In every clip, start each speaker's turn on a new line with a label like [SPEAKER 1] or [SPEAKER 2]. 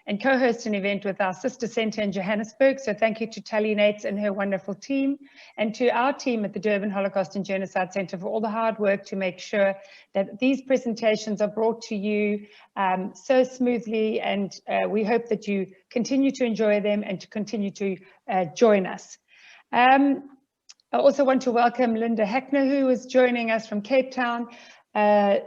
[SPEAKER 1] and co-host an event with our sister centre in Johannesburg. So thank you to Tally Nates and her wonderful team, and to our team at the Durban Holocaust and Genocide Centre for all the hard work to make sure that these presentations are brought to you so smoothly, and we hope that you continue to enjoy them and to continue to join us. I also want to welcome Linda Hechner, who is joining us from Cape Town.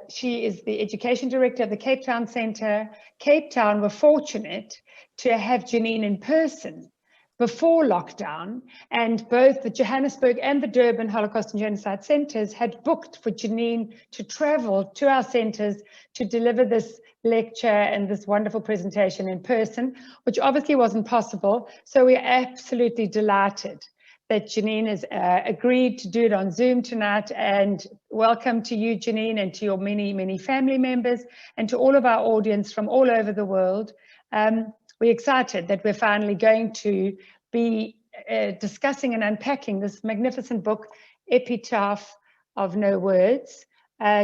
[SPEAKER 1] She is the Education Director of the Cape Town Centre. Cape Town were fortunate to have Jeanine in person before lockdown, and both the Johannesburg and the Durban Holocaust and Genocide Centres had booked for Jeanine to travel to our centres to deliver this lecture and this wonderful presentation in person, which obviously wasn't possible. So we're absolutely delighted that Jeanine has agreed to do it on Zoom tonight. And welcome to you, Jeanine, and to your many, many family members, and to all of our audience from all over the world. We're excited that we're finally going to be discussing and unpacking this magnificent book, Epitaph of No Words.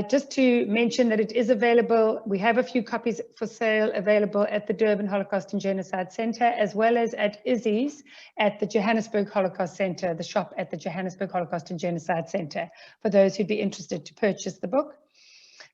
[SPEAKER 1] Just to mention that it is available, we have a few copies for sale available at the Durban Holocaust and Genocide Centre, as well as at Izzy's at the Johannesburg Holocaust Centre, the shop at the Johannesburg Holocaust and Genocide Centre, for those who'd be interested to purchase the book.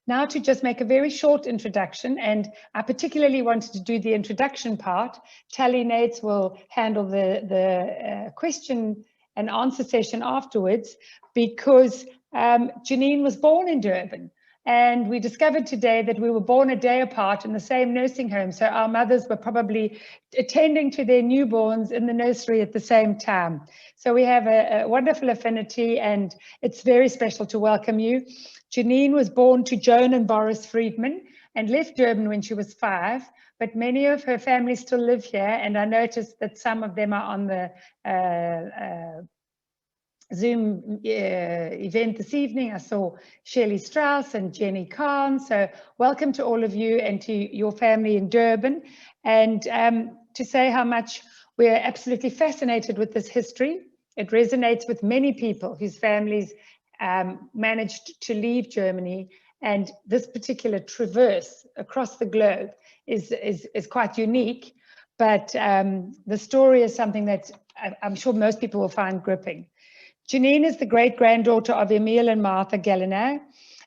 [SPEAKER 1] Now, to just make a very short introduction, and I particularly wanted to do the introduction part. Tally Nates will handle the question and answer session afterwards, because Jeanine was born in Durban, and we discovered today that we were born a day apart in the same nursing home. So our mothers were probably attending to their newborns in the nursery at the same time. So we have a wonderful affinity, and it's very special to welcome you. Jeanine was born to Joan and Boris Friedman and left Durban when she was 5, but many of her family still live here, and I noticed that some of them are on the Zoom event this evening. I saw Shirley Strauss and Jenny Kahn. So welcome to all of you and to your family in Durban. And to say how much we're absolutely fascinated with this history. It resonates with many people whose families managed to leave Germany. And this particular traverse across the globe is quite unique. But the story is something that I'm sure most people will find gripping. Jeanine is the great-granddaughter of Emil and Martha Galliner,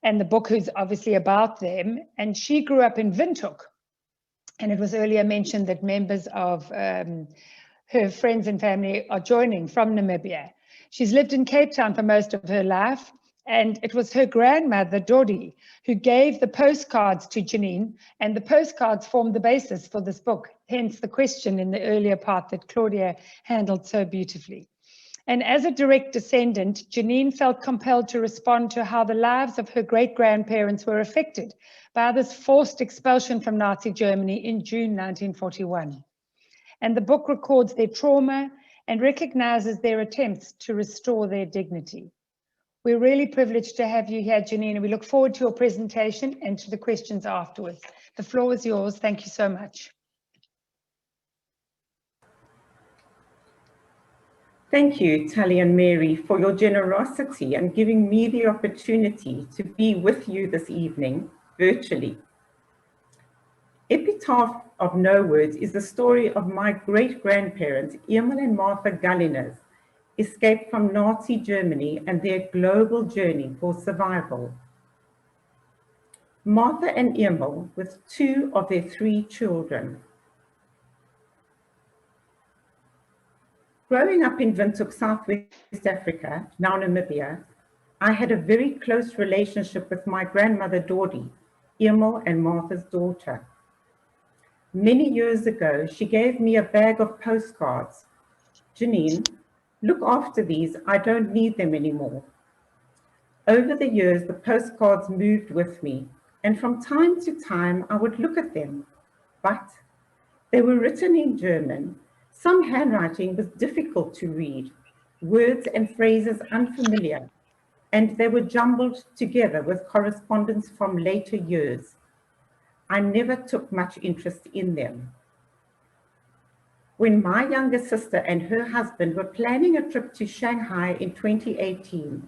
[SPEAKER 1] and the book is obviously about them. And she grew up in Windhoek. And it was earlier mentioned that members of her friends and family are joining from Namibia. She's lived in Cape Town for most of her life, and it was her grandmother, Dodie, who gave the postcards to Jeanine, and the postcards formed the basis for this book, hence the question in the earlier part that Claudia handled so beautifully. And as a direct descendant, Jeanine felt compelled to respond to how the lives of her great-grandparents were affected by this forced expulsion from Nazi Germany in June 1941. And the book records their trauma and recognizes their attempts to restore their dignity. We're really privileged to have you here, Jeanine, and we look forward to your presentation and to the questions afterwards. The floor is yours. Thank you so much.
[SPEAKER 2] Thank you, Tally and Mary, for your generosity and giving me the opportunity to be with you this evening, virtually. Epitaph of No Words is the story of my great-grandparents, Emil and Martha Galliner, escaped from Nazi Germany and their global journey for survival. Martha and Emil, with 2 of their 3 children. Growing up in Windhoek, Southwest Africa, now Namibia, I had a very close relationship with my grandmother, Dodie, Emil and Martha's daughter. Many years ago, she gave me a bag of postcards. Jeanine, look after these, I don't need them anymore. Over the years, the postcards moved with me, and from time to time, I would look at them, but they were written in German. Some handwriting was difficult to read, words and phrases unfamiliar, and they were jumbled together with correspondence from later years. I never took much interest in them. When my younger sister and her husband were planning a trip to Shanghai in 2018,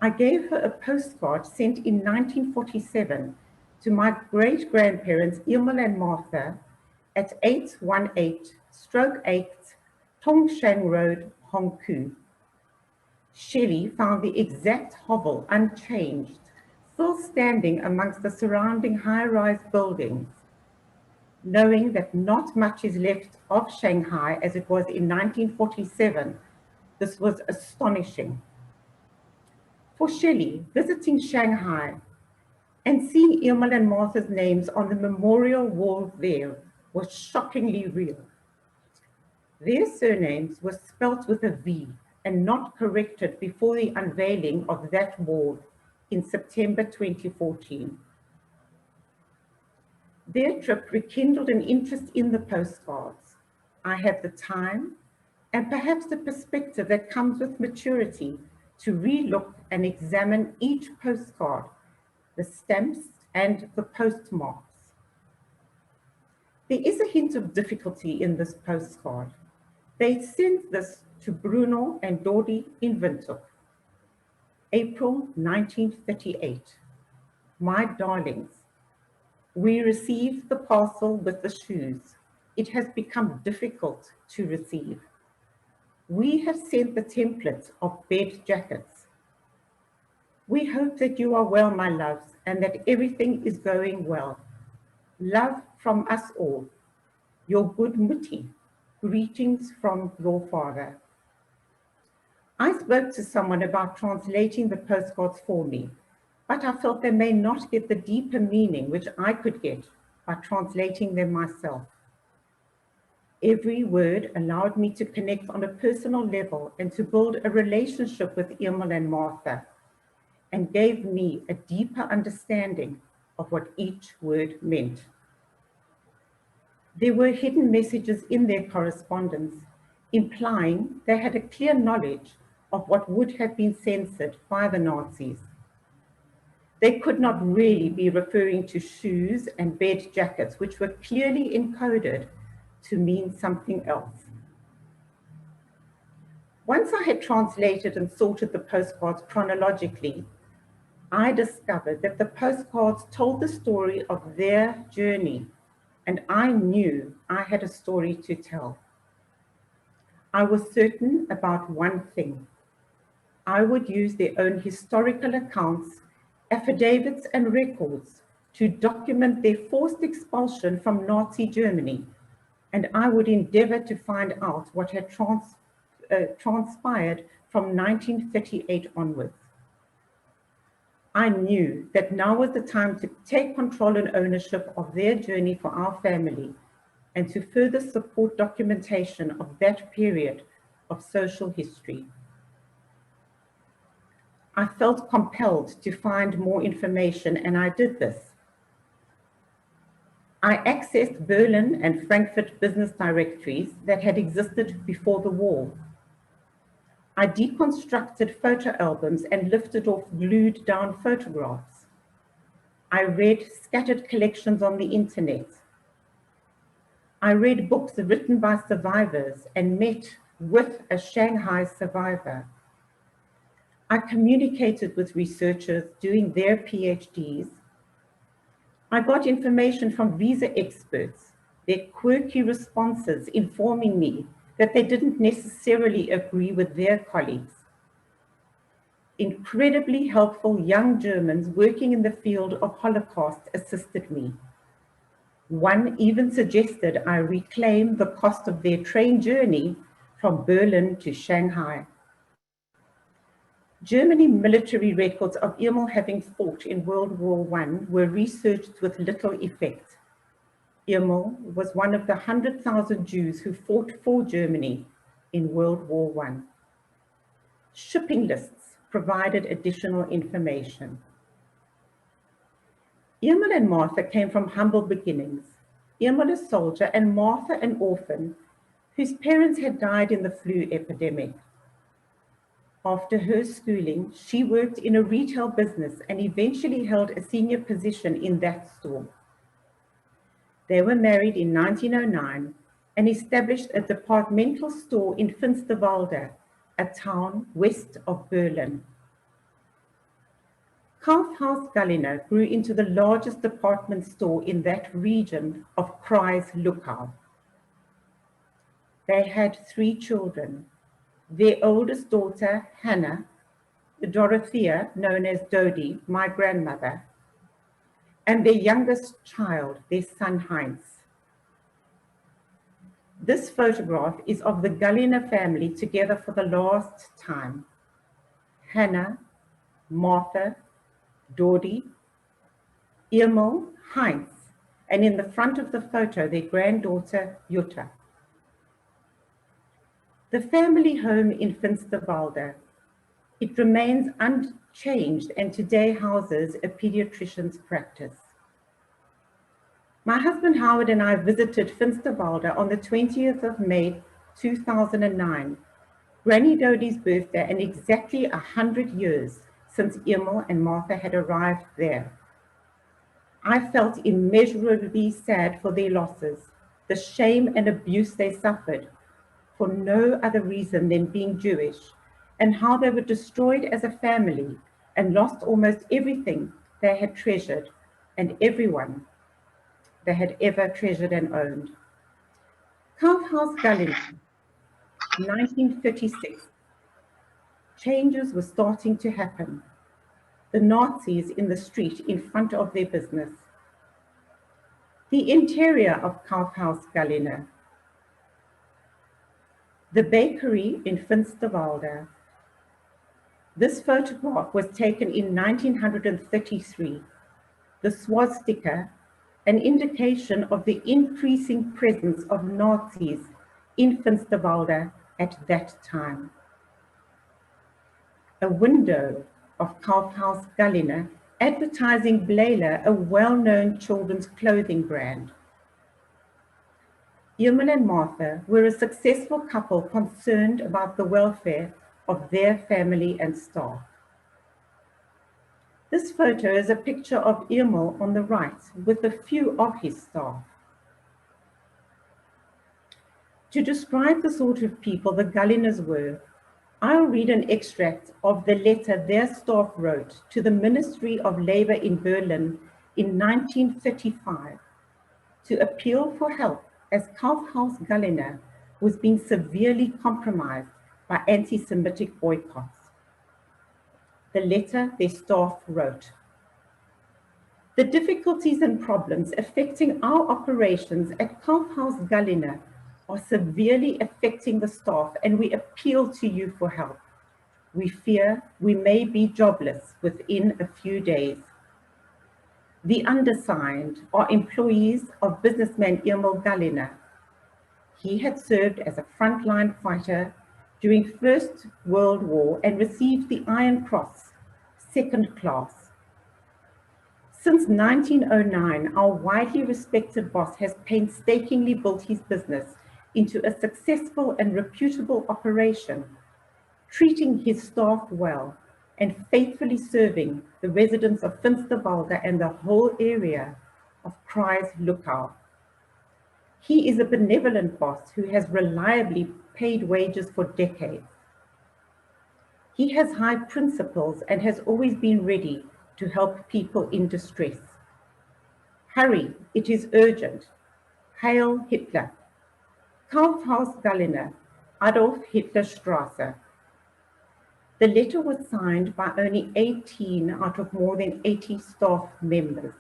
[SPEAKER 2] I gave her a postcard sent in 1947 to my great-grandparents Emil and Martha, at 818/8 Tongshan Road, Hongkou. Shelley found the exact hovel unchanged, still standing amongst the surrounding high-rise buildings. Knowing that not much is left of Shanghai as it was in 1947, this was astonishing. For Shelley, visiting Shanghai and seeing Emil and Martha's names on the memorial wall there was shockingly real. Their surnames were spelt with a V and not corrected before the unveiling of that wall in September 2014. Their trip rekindled an interest in the postcards. I had the time and perhaps the perspective that comes with maturity to re-look and examine each postcard, the stamps and the postmarks. There is a hint of difficulty in this postcard. They sent this to Bruno and Dodi in Windhoek, April 1938. My darlings, we received the parcel with the shoes. It has become difficult to receive. We have sent the template of bed jackets. We hope that you are well, my loves, and that everything is going well. Love from us all. Your good Mutti. Greetings from your father. I spoke to someone about translating the postcards for me, but I felt they may not get the deeper meaning which I could get by translating them myself. Every word allowed me to connect on a personal level and to build a relationship with Emil and Martha, and gave me a deeper understanding of what each word meant. There were hidden messages in their correspondence, implying they had a clear knowledge of what would have been censored by the Nazis. They could not really be referring to shoes and bed jackets, which were clearly encoded to mean something else. Once I had translated and sorted the postcards chronologically, I discovered that the postcards told the story of their journey, and I knew I had a story to tell. I was certain about one thing. I would use their own historical accounts, affidavits and records to document their forced expulsion from Nazi Germany, and I would endeavor to find out what had transpired from 1938 onwards. I knew that now was the time to take control and ownership of their journey for our family and to further support documentation of that period of social history. I felt compelled to find more information, and I did this. I accessed Berlin and Frankfurt business directories that had existed before the war. I deconstructed photo albums and lifted off glued down photographs. I read scattered collections on the internet. I read books written by survivors and met with a Shanghai survivor. I communicated with researchers doing their PhDs. I got information from visa experts, their quirky responses informing me that they didn't necessarily agree with their colleagues. Incredibly helpful young Germans working in the field of Holocaust assisted me. One even suggested I reclaim the cost of their train journey from Berlin to Shanghai. Germany military records of Emil having fought in World War I were researched with little effect. Emil was one of the 100,000 Jews who fought for Germany in World War I. Shipping lists provided additional information. Emil and Martha came from humble beginnings. Emil a soldier and Martha an orphan whose parents had died in the flu epidemic. After her schooling, she worked in a retail business and eventually held a senior position in that store. They were married in 1909 and established a departmental store in Finsterwalde, a town west of Berlin. Kaufhaus Galliner grew into the largest department store in that region of Kreis-Luckau. They had 3 children. Their oldest daughter, Hannah, Dorothea, known as Dodie, my grandmother, and their youngest child, their son Heinz. This photograph is of the Galliner family together for the last time. Hannah, Martha, Dodie, Emil, Heinz, and in the front of the photo, their granddaughter, Jutta. The family home in Finsterwalde, it remains unchanged and today houses a pediatrician's practice. My husband Howard and I visited Finsterwalde on the 20th of May 2009, Granny Dodie's birthday, and exactly 100 years since Emil and Martha had arrived there. I felt immeasurably sad for their losses, the shame and abuse they suffered for no other reason than being Jewish, and how they were destroyed as a family and lost almost everything they had treasured and everyone they had ever treasured and owned. Kaufhaus Galliner, 1936. Changes were starting to happen. The Nazis in the street in front of their business. The interior of Kaufhaus Galliner. The bakery in Finsterwalde. This photograph was taken in 1933. The swastika, an indication of the increasing presence of Nazis in Finsterwalde at that time. A window of Kaufhaus Galliner advertising Blayler, a well-known children's clothing brand. Emil and Martha were a successful couple concerned about the welfare of their family and staff. This photo is a picture of Emil on the right with a few of his staff. To describe the sort of people the Galliners were, I'll read an extract of the letter their staff wrote to the Ministry of Labor in Berlin in 1935 to appeal for help as Kaufhaus Galliner was being severely compromised by anti-Semitic boycotts. The letter their staff wrote: "The difficulties and problems affecting our operations at Kaufhaus Galliner are severely affecting the staff, and we appeal to you for help. We fear we may be jobless within a few days. The undersigned are employees of businessman Emil Galliner. He had served as a frontline fighter during First World War and received the Iron Cross, second class. Since 1909, our widely respected boss has painstakingly built his business into a successful and reputable operation, treating his staff well and faithfully serving the residents of Finsterwalde and the whole area of Kreis-Luckau. He is a benevolent boss who has reliably paid wages for decades. He has high principles and has always been ready to help people in distress. Hurry, it is urgent. Hail Hitler. Kaufhaus Galliner, Adolf Hitler Strasse." The letter was signed by only 18 out of more than 80 staff members.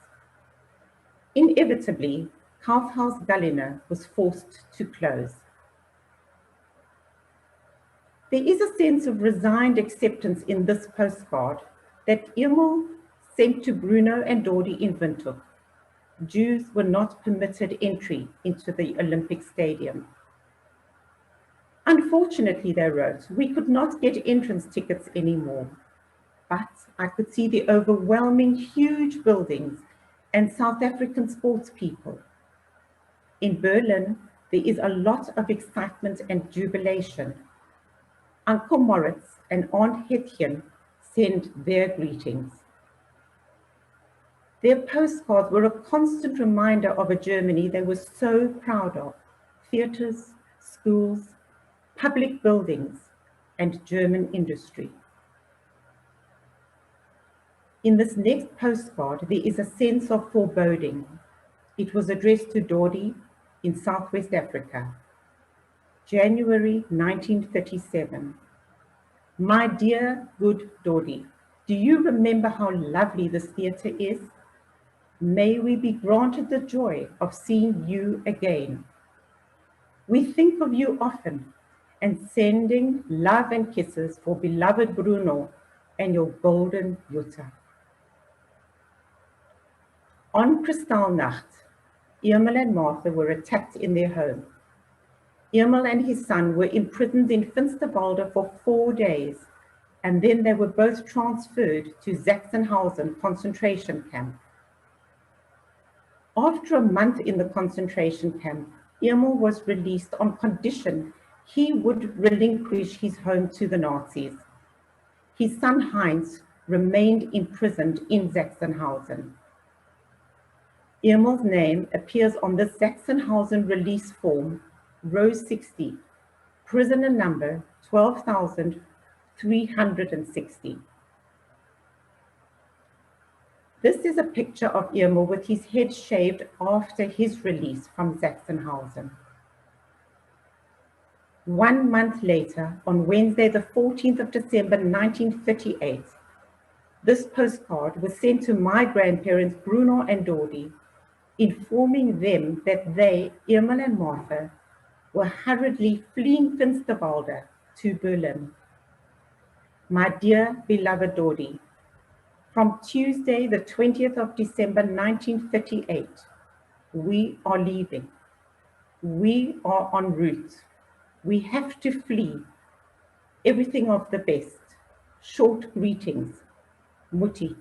[SPEAKER 2] Inevitably, Kaufhaus Galliner was forced to close. There is a sense of resigned acceptance in this postcard that Emil sent to Bruno and Dodie in Windhoek. Jews were not permitted entry into the Olympic Stadium. "Unfortunately," they wrote, "we could not get entrance tickets anymore, but I could see the overwhelming huge buildings and South African sports people. In Berlin, there is a lot of excitement and jubilation. Uncle Moritz and Aunt Hechner send their greetings." Their postcards were a constant reminder of a Germany they were so proud of: theatres, schools, public buildings, and German industry. In this next postcard, there is a sense of foreboding. It was addressed to Dodi in Southwest Africa, January 1937. My dear good Dodi, do you remember how lovely this theatre is? May we be granted the joy of seeing you again. We think of you often and sending love and kisses for beloved Bruno and your golden Jutta. On Kristallnacht, Emil and Martha were attacked in their home. Emil and his son were imprisoned in Finsterwalde for 4 days, and then they were both transferred to Sachsenhausen concentration camp. After a month in the concentration camp, Emil was released on condition he would relinquish his home to the Nazis. His son Heinz remained imprisoned in Sachsenhausen. Emil's name appears on the Sachsenhausen release form, row 60, prisoner number 12,360. This is a picture of Emil with his head shaved after his release from Sachsenhausen. 1 month later, on Wednesday, the 14th of December, 1938, this postcard was sent to my grandparents, Bruno and Dodi, informing them that they, Emil and Martha, were hurriedly fleeing Finsterwalde to Berlin. My dear beloved Dodi, from Tuesday, the 20th of December, 1938, we are leaving. We are en route. We have to flee. Everything of the best. Short greetings. Mutti.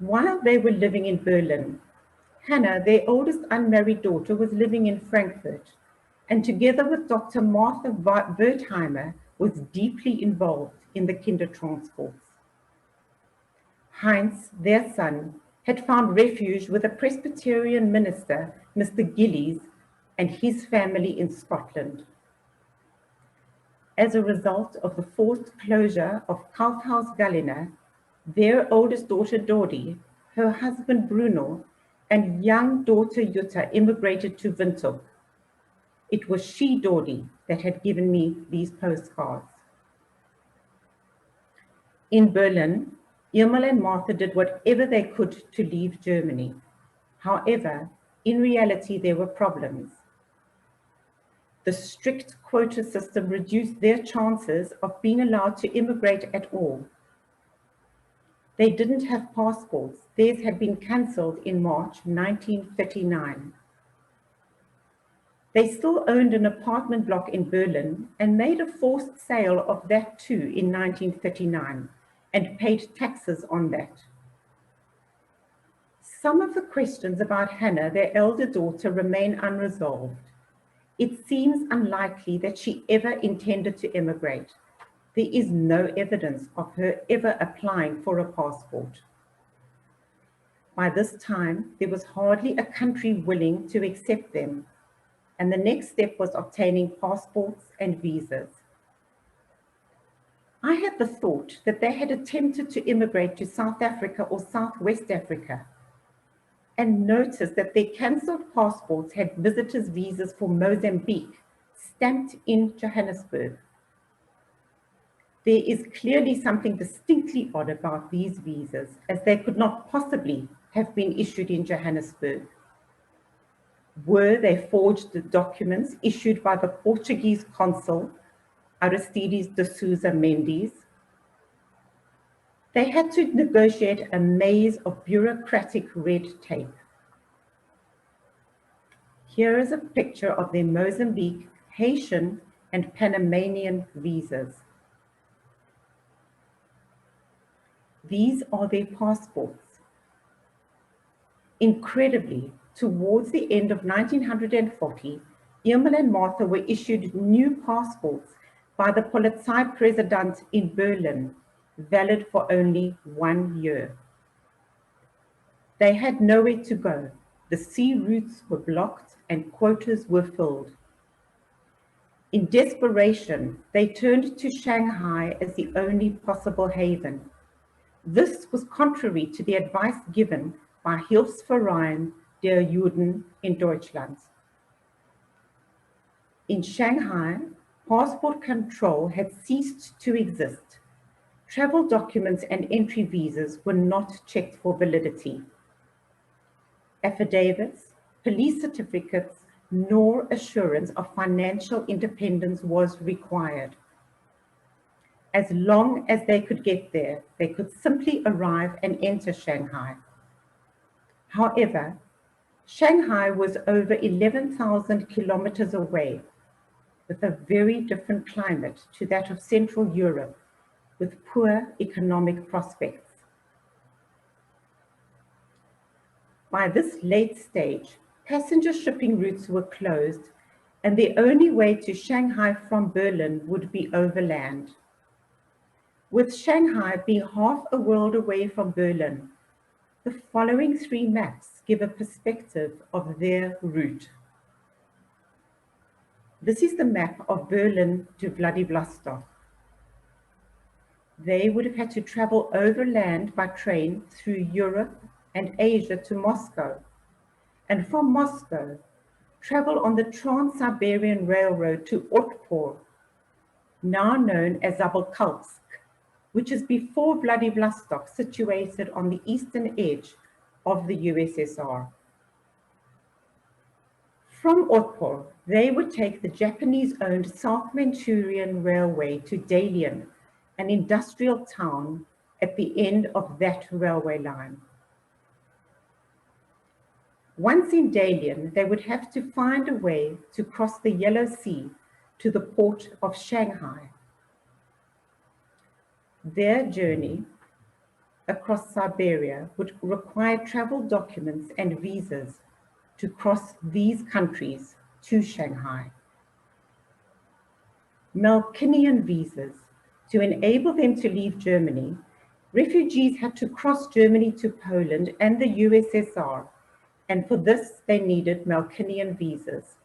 [SPEAKER 2] While they were living in Berlin, Hannah, their oldest unmarried daughter, was living in Frankfurt, and together with Dr. Martha Wertheimer, was deeply involved in the Kindertransports. Heinz, their son, had found refuge with a Presbyterian minister, Mr. Gillies, and his family in Scotland. As a result of the forced closure of Kaufhaus Galliner, their oldest daughter Dodi, her husband Bruno, and young daughter Jutta immigrated to Windhoek. It was she, Dodi, that had given me these postcards. In Berlin, Emil and Martha did whatever they could to leave Germany. However, in reality, there were problems. The strict quota system reduced their chances of being allowed to immigrate at all. They didn't have passports. Theirs had been cancelled in March 1939. They still owned an apartment block in Berlin and made a forced sale of that too in 1939 and paid taxes on that. Some of the questions about Hannah, their elder daughter, remain unresolved. It seems unlikely that she ever intended to immigrate. There is no evidence of her ever applying for a passport. By this time, there was hardly a country willing to accept them, and the next step was obtaining passports and visas. I had the thought that they had attempted to immigrate to South Africa or Southwest Africa, and noticed that their cancelled passports had visitors' visas for Mozambique stamped in Johannesburg. There is clearly something distinctly odd about these visas, as they could not possibly have been issued in Johannesburg. Were they forged documents issued by the Portuguese consul, Aristides de Souza Mendes? They had to negotiate a maze of bureaucratic red tape. Here is a picture of their Mozambique, Haitian, and Panamanian visas. These are their passports. Incredibly, towards the end of 1940, Emil and Martha were issued new passports by the Polizeipräsident in Berlin, valid for only 1 year. They had nowhere to go. The sea routes were blocked and quotas were filled. In desperation, they turned to Shanghai as the only possible haven. This was contrary to the advice given by Hilfsverein der Juden in Deutschland. In Shanghai, passport control had ceased to exist. Travel documents and entry visas were not checked for validity. Affidavits, police certificates, nor assurance of financial independence was required. As long as they could get there, they could simply arrive and enter Shanghai. However, Shanghai was over 11,000 kilometers away, with a very different climate to that of Central Europe, with poor economic prospects. By this late stage, passenger shipping routes were closed, and the only way to Shanghai from Berlin would be overland. With Shanghai being half a world away from Berlin, the following three maps give a perspective of their route. This is the map of Berlin to Vladivostok. They would have had to travel overland by train through Europe and Asia to Moscow, and from Moscow, travel on the Trans-Siberian Railroad to Otpor, now known as Zabalkalsk, which is before Vladivostok, situated on the eastern edge of the USSR. From Otpor, they would take the Japanese-owned South Manchurian Railway to Dalian, an industrial town at the end of that railway line. Once in Dalian, they would have to find a way to cross the Yellow Sea to the port of Shanghai. Their journey across Siberia would require travel documents and visas to cross these countries to Shanghai. Mcgregor visas. To enable them to leave Germany, refugees had to cross Germany to Poland and the USSR, and for this they needed Mcgregor visas.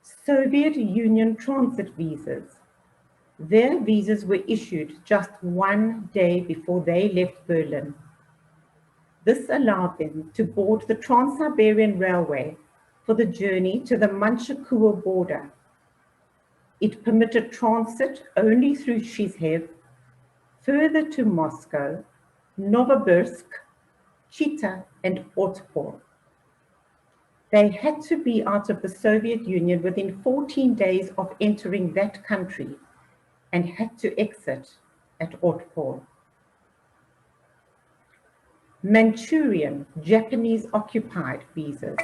[SPEAKER 2] Soviet Union transit visas. Their visas were issued just one day before they left Berlin. This allowed them to board the Trans-Siberian Railway for the journey to the Mcgregor border. It permitted transit only through Shishev, further to Moscow, Novosibirsk, Chita, and Otpor. They had to be out of the Soviet Union within 14 days of entering that country and had to exit at Otpor. Manchurian, Japanese-occupied visas.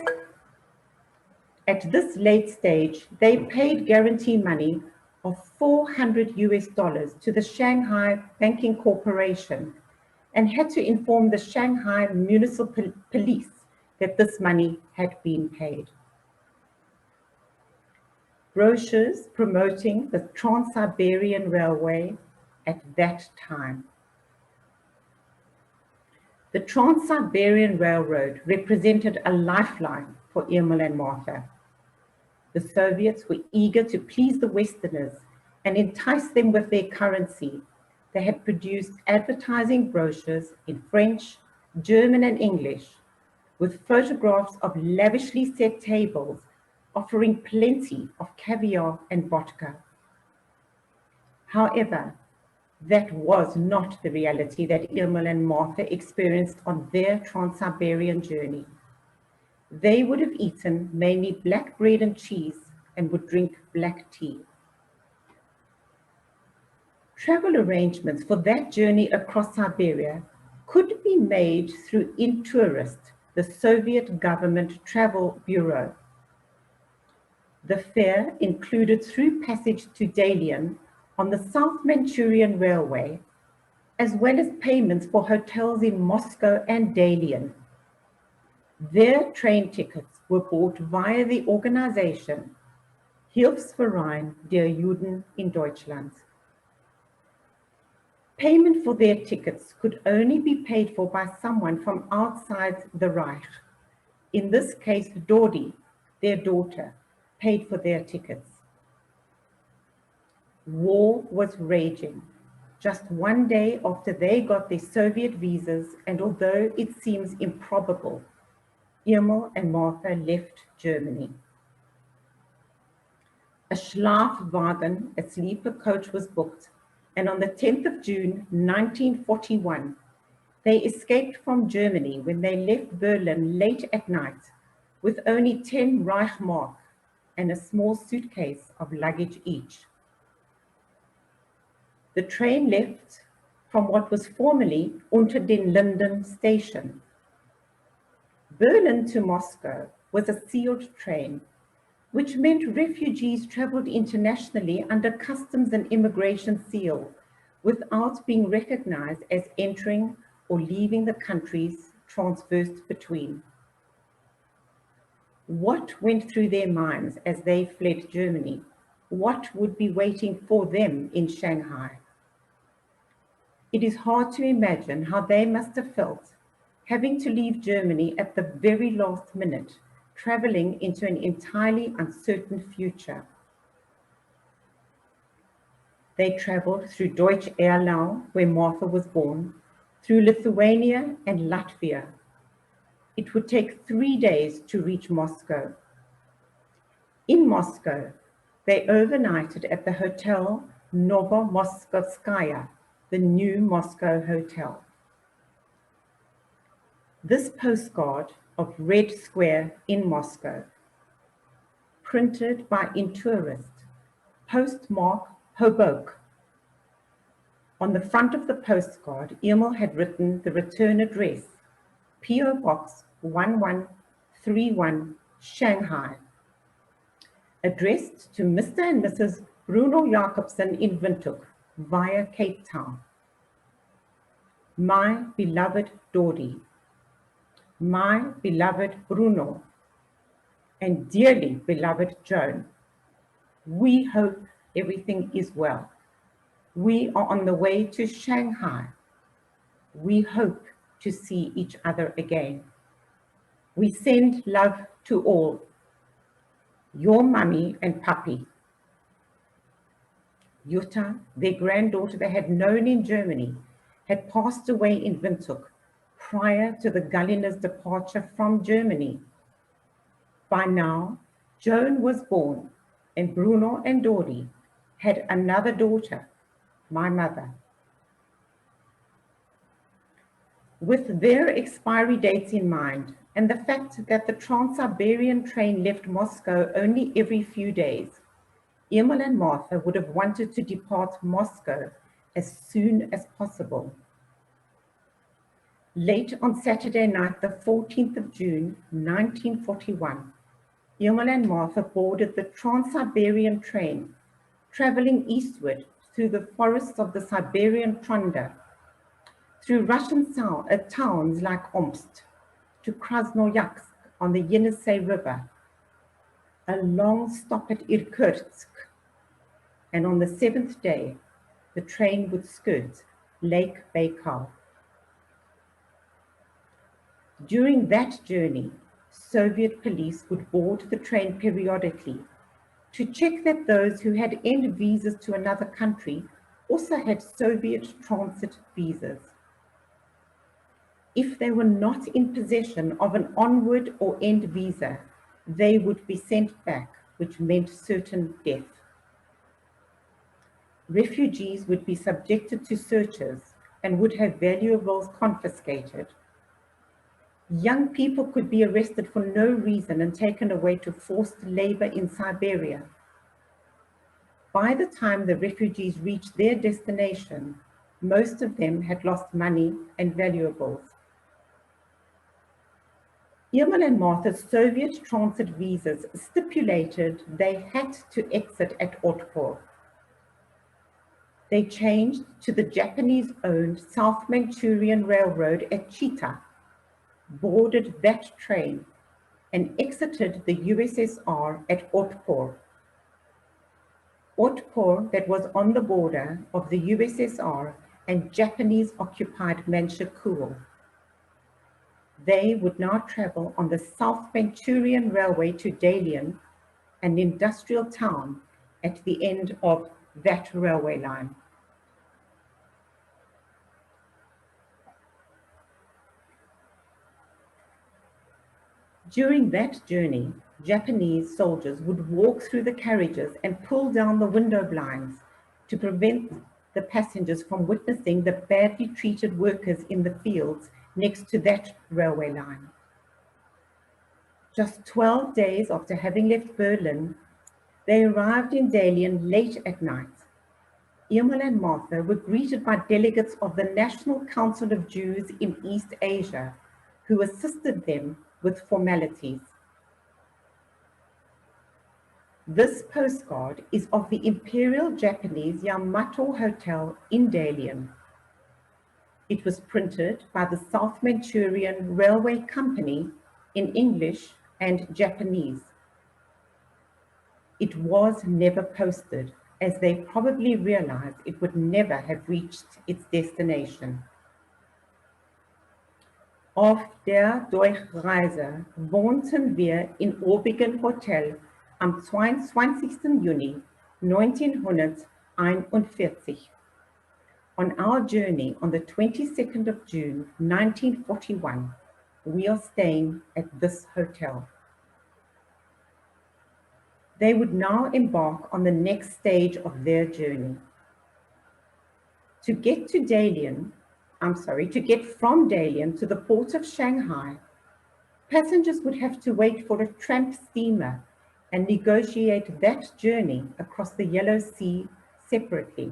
[SPEAKER 2] At this late stage, they paid guarantee money of $400 to the Shanghai Banking Corporation and had to inform the Shanghai Municipal Police that this money had been paid. Brochures promoting the Trans-Siberian Railway at that time. The Trans-Siberian Railroad represented a lifeline for Emil and Martha. The Soviets were eager to please the Westerners and entice them with their currency. They had produced advertising brochures in French, German, and English, with photographs of lavishly set tables offering plenty of caviar and vodka. However, that was not the reality that Emil and Martha experienced on their Trans-Siberian journey. They would have eaten mainly black bread and cheese and would drink black tea. Travel arrangements for that journey across Siberia could be made through Intourist, the Soviet government travel bureau. The fare included through passage to Dalian on the South Manchurian Railway, as well as payments for hotels in Moscow and Dalian. Their train tickets were bought via the organization Hilfsverein der Juden in Deutschland. Payment for their tickets could only be paid for by someone from outside the Reich. In this case, Dodi, their daughter, paid for their tickets. War was raging. just one day after they got their Soviet visas, and although it seems improbable, Emil and Martha left Germany. A Schlafwagen, a sleeper coach, was booked, and on the 10th of June, 1941, they escaped from Germany when they left Berlin late at night with only 10 Reichsmark and a small suitcase of luggage each. The train left from what was formerly Unter den Linden station. Berlin to Moscow was a sealed train, which meant refugees traveled internationally under customs and immigration seal without being recognized as entering or leaving the countries transversed between. What went through their minds as they fled Germany? What would be waiting for them in Shanghai? It is hard to imagine how they must have felt having to leave Germany at the very last minute, traveling into an entirely uncertain future. They traveled through Deutsche Erlau, where Martha was born, through Lithuania and Latvia. It would take 3 days to reach Moscow. In Moscow, they overnighted at the Hotel Novomoskovskaya, the new Moscow Hotel. This postcard of Red Square in Moscow, printed by Intourist, postmark Hoboken. On the front of the postcard, Emil had written the return address, P.O. Box 1131, Shanghai, addressed to Mr. and Mrs. Bruno Jacobsen in Windhoek via Cape Town. My beloved Dori, my beloved Bruno, and dearly beloved Joan, we hope everything is well. We are on the way to Shanghai. We hope to see each other again. We send love to all. Your mummy and puppy. Jutta, their granddaughter they had known in Germany, had passed away in Windhoek prior to the Galliner's departure from Germany. By now, Joan was born, and Bruno and Dori had another daughter, my mother. With their expiry dates in mind, and the fact that the Trans-Siberian train left Moscow only every few days, Emil and Martha would have wanted to depart Moscow as soon as possible. Late on Saturday night, the 14th of June, 1941, Emil and Martha boarded the Trans-Siberian train, traveling eastward through the forests of the Siberian tundra, through Russian towns like Omsk, to Krasnoyarsk on the Yenisei River, a long stop at Irkutsk, and on the 7th day, the train would skirt Lake Baikal. During that journey, Soviet police would board the train periodically to check that those who had end visas to another country also had Soviet transit visas. If they were not in possession of an onward or end visa, they would be sent back, which meant certain death. Refugees would be subjected to searches and would have valuables confiscated. Young people could be arrested for no reason and taken away to forced labor in Siberia. By the time the refugees reached their destination, most of them had lost money and valuables. Emil and Martha's Soviet transit visas stipulated they had to exit at Otpor. They changed to the Japanese-owned South Manchurian Railroad at Chita, boarded that train, and exited the USSR at Otpor. Otpor that was on the border of the USSR and Japanese-occupied Manchukuo. They would now travel on the South Manchurian Railway to Dalian, an industrial town at the end of that railway line. During that journey, Japanese soldiers would walk through the carriages and pull down the window blinds to prevent the passengers from witnessing the badly treated workers in the fields next to that railway line. Just 12 days after having left Berlin, they arrived in Dalian late at night. Emil and Martha were greeted by delegates of the National Council of Jews in East Asia, who assisted them with formalities. This postcard is of the Imperial Japanese Yamato Hotel in Dalian. It was printed by the South Manchurian Railway Company in English and Japanese. It was never posted, as they probably realized it would never have reached its destination. Auf der Durchreise wohnten wir in obigen Hotel am 22. Juni 1941. On our journey on the 22nd of June 1941, we are staying at this hotel. They would now embark on the next stage of their journey. To get from Dalian to the port of Shanghai, passengers would have to wait for a tramp steamer and negotiate that journey across the Yellow Sea separately.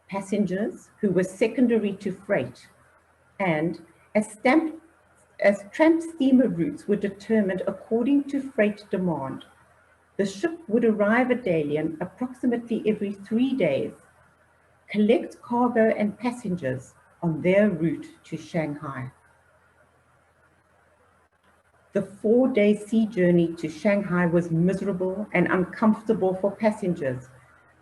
[SPEAKER 2] Passengers who were secondary to freight, and as tramp steamer routes were determined according to freight demand, the ship would arrive at Dalian approximately every 3 days, collect cargo and passengers on their route to Shanghai. The 4-day sea journey to Shanghai was miserable and uncomfortable for passengers,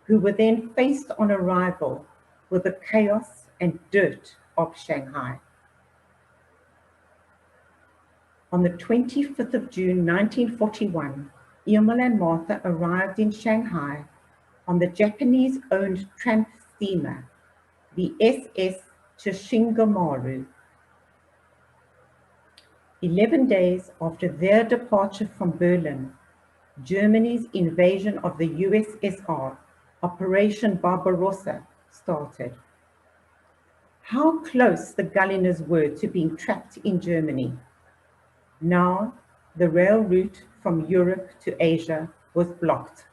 [SPEAKER 2] who were then faced on arrival with the chaos and dirt of Shanghai. On the 25th of June 1941, Emil and Martha arrived in Shanghai on the Japanese-owned tramp steamer, the SS Chishingamaru. 11 days after their departure from Berlin, Germany's invasion of the USSR, Operation Barbarossa, started. How close the Galliners were to being trapped in Germany. Now, the rail route from Europe to Asia was blocked.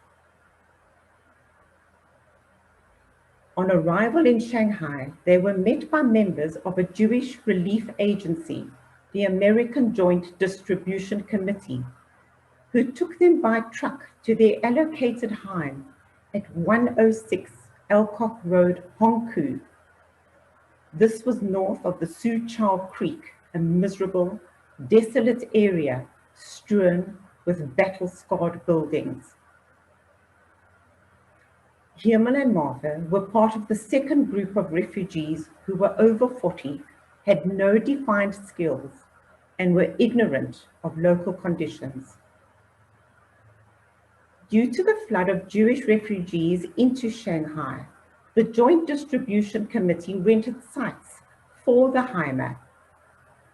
[SPEAKER 2] On arrival in Shanghai, they were met by members of a Jewish relief agency, the American Joint Distribution Committee, who took them by truck to their allocated home at 106 Elcock Road, Hongkou. This was north of the Soochow Creek, a miserable, desolate area strewn with battle-scarred buildings. Emil and Martha were part of the second group of refugees who were over 40, had no defined skills, and were ignorant of local conditions. Due to the flood of Jewish refugees into Shanghai, the Joint Distribution Committee rented sites for the Hechner.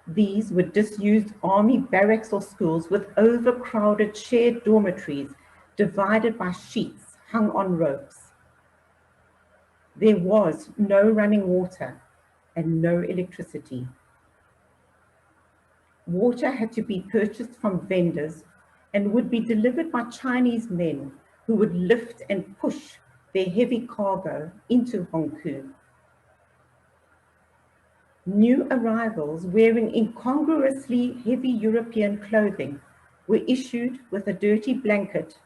[SPEAKER 2] These were disused army barracks or schools with overcrowded shared dormitories divided by sheets hung on ropes. There was no running water and no electricity. Water had to be purchased from vendors and would be delivered by Chinese men who would lift and push their heavy cargo into Hongkou. New arrivals wearing incongruously heavy European clothing were issued with a dirty blanket,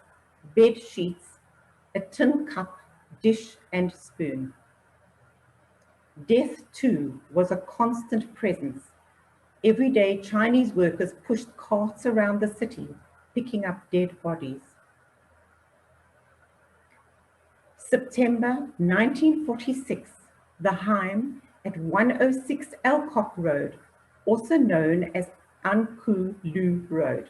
[SPEAKER 2] bed sheets, a tin cup, dish, and spoon. Death, too, was a constant presence. Every day, Chinese workers pushed carts around the city, picking up dead bodies. September 1946, the Heim at 106 Elcock Road, also known as Anku Lu Road.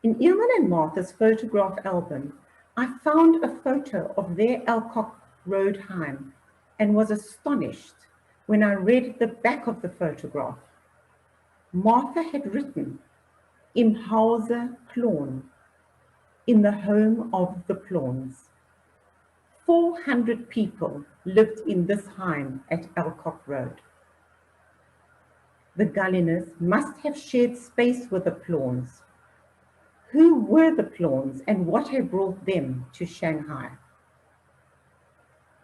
[SPEAKER 2] In Emil and Martha's photograph album, I found a photo of their Elcock Road Heim and was astonished when I read the back of the photograph. Martha had written, "Im Hause Plon," in the home of the Plons. 400 people lived in this heim at Elcock Road. The Galliners must have shared space with the Plons. Who were the Plons and what had brought them to Shanghai?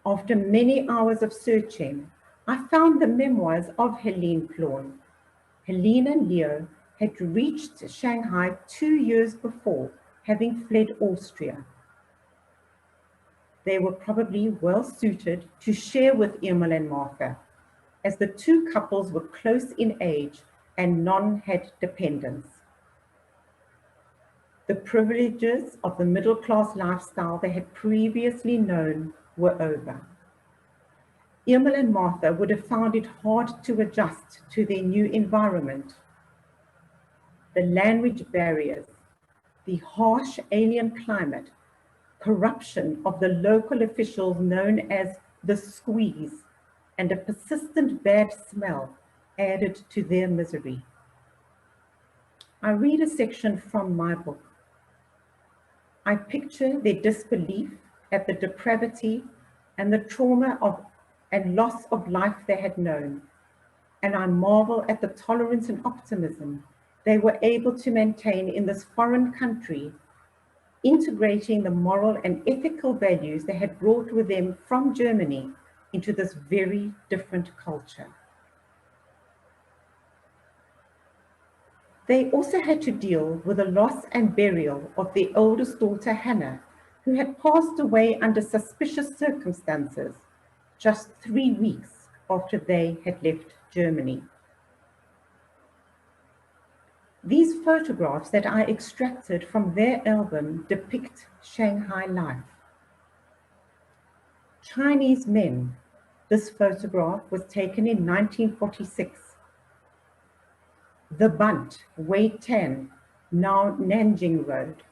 [SPEAKER 2] After many hours of searching, I found the memoirs of Helene Plon. Helene and Leo had reached Shanghai 2 years before, having fled Austria. They were probably well suited to share with Emil and Martha, as the two couples were close in age and none had dependents. The privileges of the middle-class lifestyle they had previously known were over. Emil and Martha would have found it hard to adjust to their new environment. The language barriers, the harsh alien climate, corruption of the local officials known as the squeeze, and a persistent bad smell added to their misery. I read a section from my book. I picture their disbelief at the depravity and the trauma and loss of life they had known, and I marvel at the tolerance and optimism they were able to maintain in this foreign country, integrating the moral and ethical values they had brought with them from Germany into this very different culture. They also had to deal with the loss and burial of their oldest daughter, Hannah, who had passed away under suspicious circumstances just 3 weeks after they had left Germany. These photographs that I extracted from their album depict Shanghai life. Chinese men. This photograph was taken in 1946. The Bunt, Wei Tan, now Nanjing Road.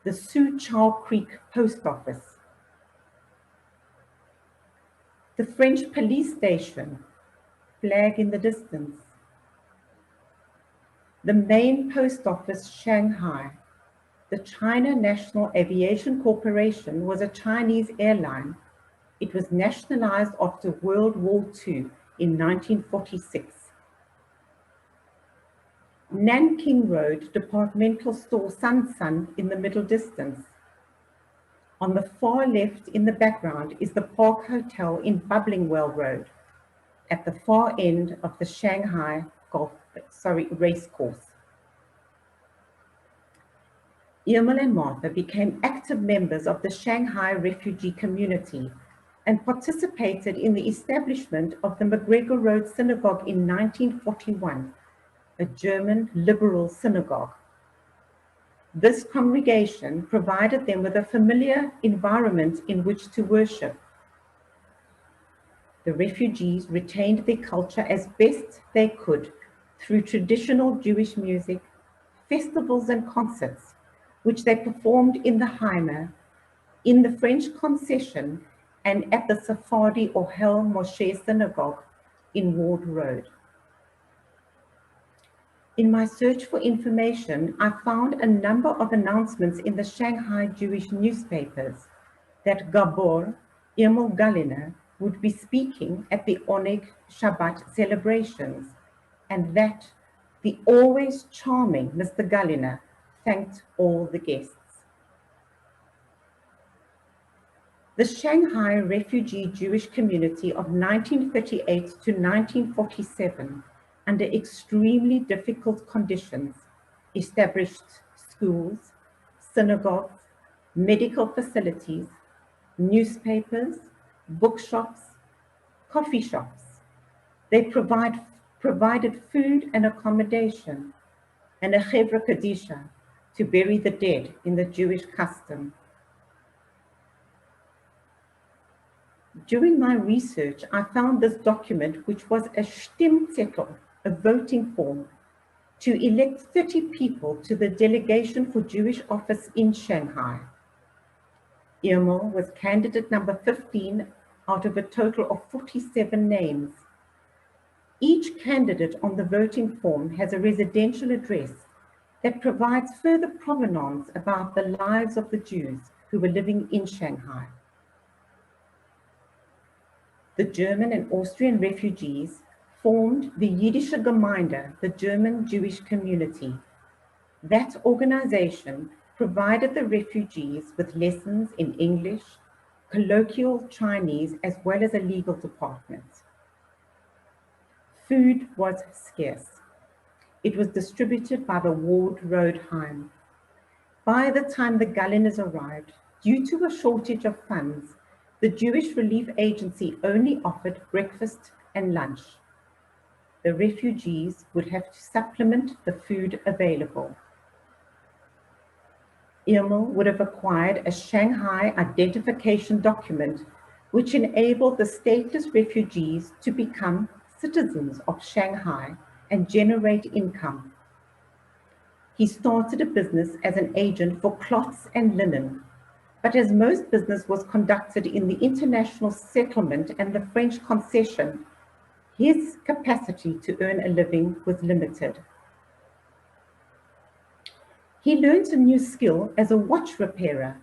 [SPEAKER 2] The Su Chao Creek Post Office. The French police station, flag in the distance. The main post office, Shanghai. The China National Aviation Corporation was a Chinese airline. It was nationalized after World War II in 1946. Nanking Road departmental store Sun Sun in the middle distance. On the far left in the background is the Park Hotel in Bubblingwell Road, at the far end of the Shanghai race course. Emil and Martha became active members of the Shanghai refugee community and participated in the establishment of the Mcgregor Road Synagogue in 1941, a German liberal synagogue. This congregation provided them with a familiar environment in which to worship. The refugees retained their culture as best they could through traditional Jewish music, festivals and concerts, which they performed in the Hechner, in the French concession, and at the Sephardi or Hel Moshe Synagogue in Ward Road. In my search for information, I found a number of announcements in the Shanghai Jewish newspapers that Gabor, Emil Galliner, would be speaking at the Oneg Shabbat celebrations, and that the always charming Mr. Galliner thanked all the guests. The Shanghai refugee Jewish community of 1938 to 1947, under extremely difficult conditions, established schools, synagogues, medical facilities, newspapers, bookshops, coffee shops. They provided food and accommodation, and a chevra kadisha to bury the dead in the Jewish custom. During my research, I found this document, which was a Stimmzettel, a voting form, to elect 30 people to the delegation for Jewish office in Shanghai. Emil was candidate number 15 out of a total of 47 names. Each candidate on the voting form has a residential address that provides further provenance about the lives of the Jews who were living in Shanghai. The German and Austrian refugees formed the Jüdische Gemeinde, the German Jewish community. That organization provided the refugees with lessons in English, colloquial Chinese, as well as a legal department. Food was scarce. It was distributed by the Ward Road Heim. By the time the Galliners arrived, due to a shortage of funds, the Jewish Relief Agency only offered breakfast and lunch. The refugees would have to supplement the food available. Emil would have acquired a Shanghai identification document which enabled the stateless refugees to become citizens of Shanghai and generate income. He started a business as an agent for cloths and linen, but as most business was conducted in the international settlement and the French concession, his capacity to earn a living was limited. He learned a new skill as a watch repairer,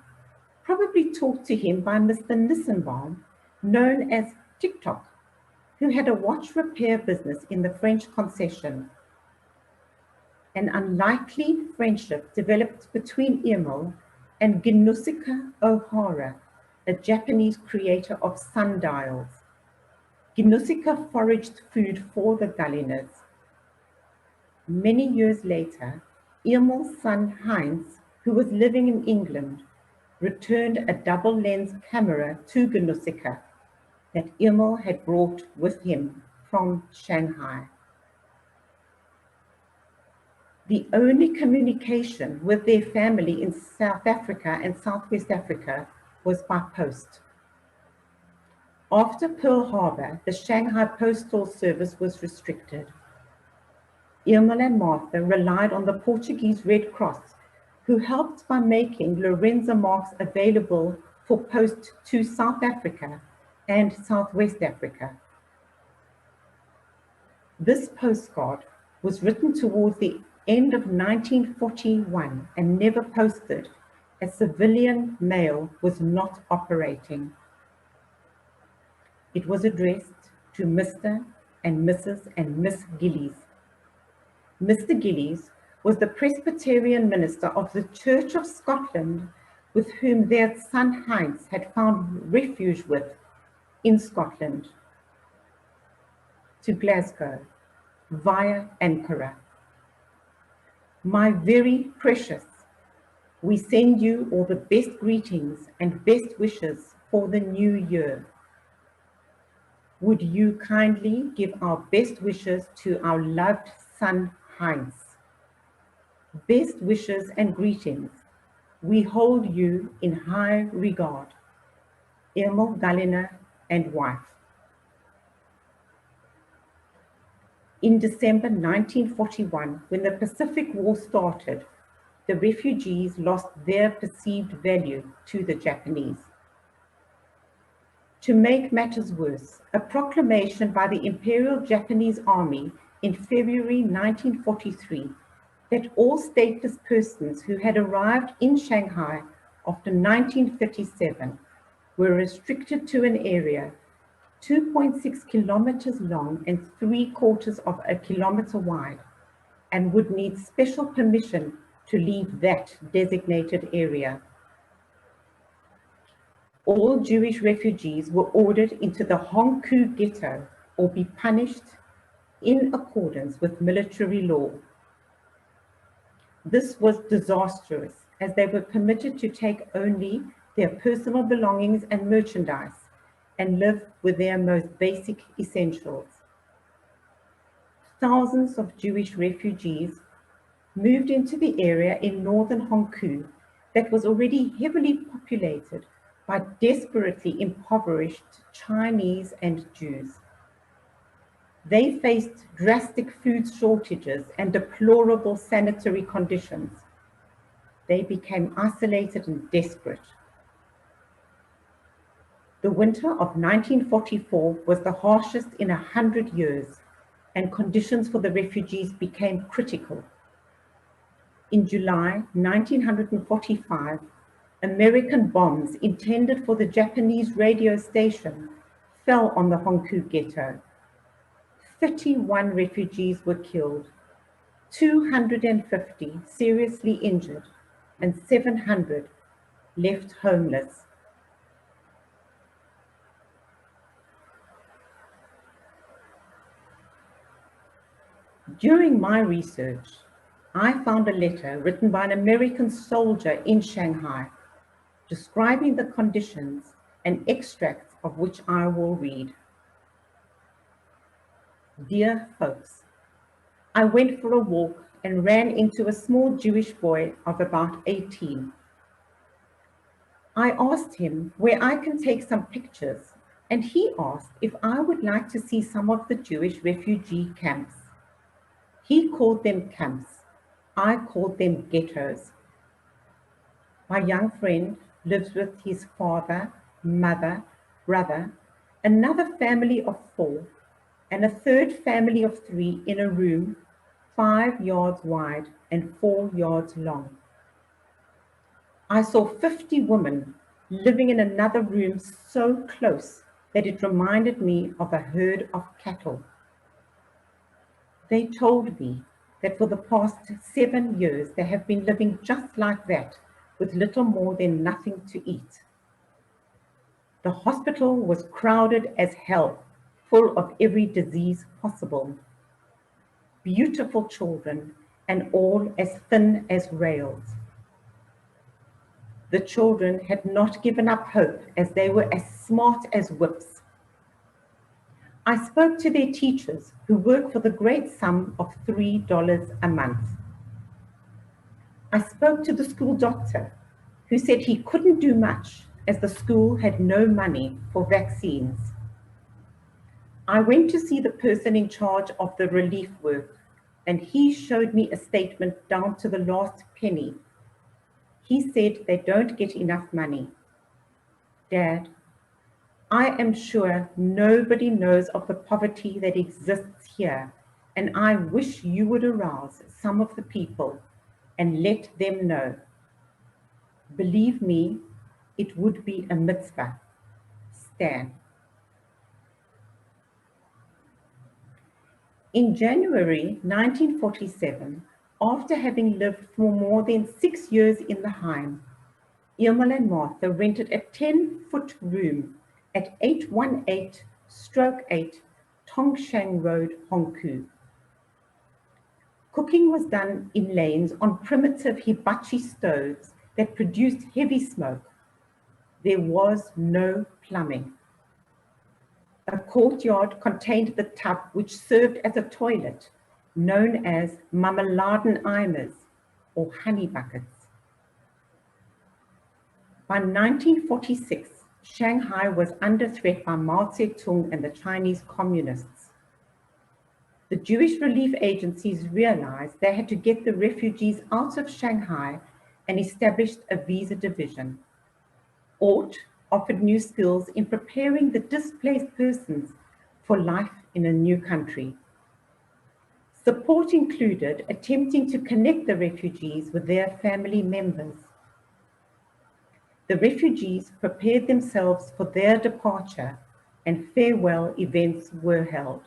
[SPEAKER 2] probably taught to him by Mr. Nissenbaum, known as TikTok, who had a watch repair business in the French concession. An unlikely friendship developed between Emil and Ginusica O'Hara, a Japanese creator of sundials. Ginusica foraged food for the Galliners. Many years later, Emil's son Heinz, who was living in England, returned a double-lens camera to Ginusica that Emil had brought with him from Shanghai. The only communication with their family in South Africa and Southwest Africa was by post. After Pearl Harbor, the Shanghai Postal Service was restricted. Emil and Martha relied on the Portuguese Red Cross, who helped by making Lorenzo marks available for post to South Africa and Southwest Africa. This postcard was written towards the end of 1941 and never posted, as civilian mail was not operating. It was addressed to Mr. and Mrs. and Miss Gillies. Mr. Gillies was the Presbyterian minister of the Church of Scotland with whom their son Heinz had found refuge with in Scotland. To Glasgow, via Ankara. My very precious, we send you all the best greetings and best wishes for the new year. Would you kindly give our best wishes to our loved son Heinz? Best wishes and greetings. We hold you in high regard. Emil Galliner and wife. In December 1941, when the Pacific War started, the refugees lost their perceived value to the Japanese. To make matters worse, a proclamation by the Imperial Japanese Army in February 1943 that all stateless persons who had arrived in Shanghai after 1937 were restricted to an area 2.6 kilometers long and 3/4 of a kilometer wide, and would need special permission to leave that designated area. All Jewish refugees were ordered into the Hongkou ghetto or be punished in accordance with military law. This was disastrous, as they were permitted to take only their personal belongings and merchandise and live with their most basic essentials. Thousands of Jewish refugees moved into the area in northern Hongkou that was already heavily populated by desperately impoverished Chinese and Jews. They faced drastic food shortages and deplorable sanitary conditions. They became isolated and desperate. The winter of 1944 was the harshest in 100 years, and conditions for the refugees became critical. In July 1945, American bombs intended for the Japanese radio station fell on the Honku ghetto. 31 refugees were killed, 250 seriously injured, and 700 left homeless. During my research, I found a letter written by an American soldier in Shanghai describing the conditions and extracts of which I will read. Dear folks, I went for a walk and ran into a small Jewish boy of about 18. I asked him where I can take some pictures, and he asked if I would like to see some of the Jewish refugee camps. He called them camps. I called them ghettos. My young friend lives with his father, mother, brother, another family of 4, and a third family of 3 in a room 5 yards wide and 4 yards long. I saw 50 women living in another room so close that it reminded me of a herd of cattle. They told me that for the past 7 years they have been living just like that, with little more than nothing to eat. The hospital was crowded as hell, full of every disease possible. Beautiful children, and all as thin as rails. The children had not given up hope, as they were as smart as whips. I spoke to their teachers, who work for the great sum of $3 a month. I spoke to the school doctor, who said he couldn't do much as the school had no money for vaccines. I went to see the person in charge of the relief work, and he showed me a statement down to the last penny. He said they don't get enough money. Dad, I am sure nobody knows of the poverty that exists here, and I wish you would arouse some of the people and let them know. Believe me, it would be a mitzvah. Stan. In January 1947, after having lived for more than 6 years in the Heim, Emil and Martha rented a 10-foot room at 818/8 Tongshan Road, Honku. Cooking was done in lanes on primitive hibachi stoves that produced heavy smoke. There was no plumbing. A courtyard contained the tub which served as a toilet, known as marmeladen-eimers, or honey buckets. By 1946, Shanghai was under threat by Mao Zedong and the Chinese communists. The Jewish relief agencies realized they had to get the refugees out of Shanghai and established a visa division. Ort offered new skills in preparing the displaced persons for life in a new country. Support included attempting to connect the refugees with their family members. The refugees prepared themselves for their departure, and farewell events were held.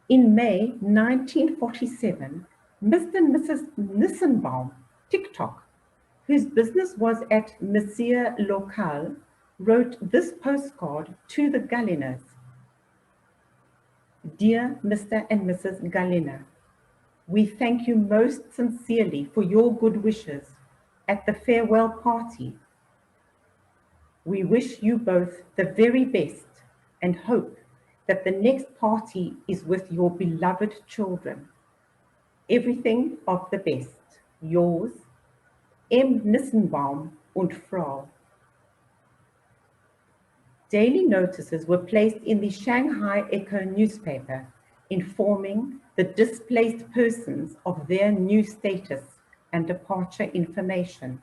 [SPEAKER 2] In May 1947, Mr. and Mrs. Nissenbaum, TikTok, whose business was at Monsieur Local, wrote this postcard to the Galliners. Dear Mr. and Mrs. Galliner, we thank you most sincerely for your good wishes at the farewell party. We wish you both the very best and hope that the next party is with your beloved children. Everything of the best. Yours, M. Nissenbaum und Frau. Daily notices were placed in the Shanghai Echo newspaper, informing the displaced persons of their new status and departure information.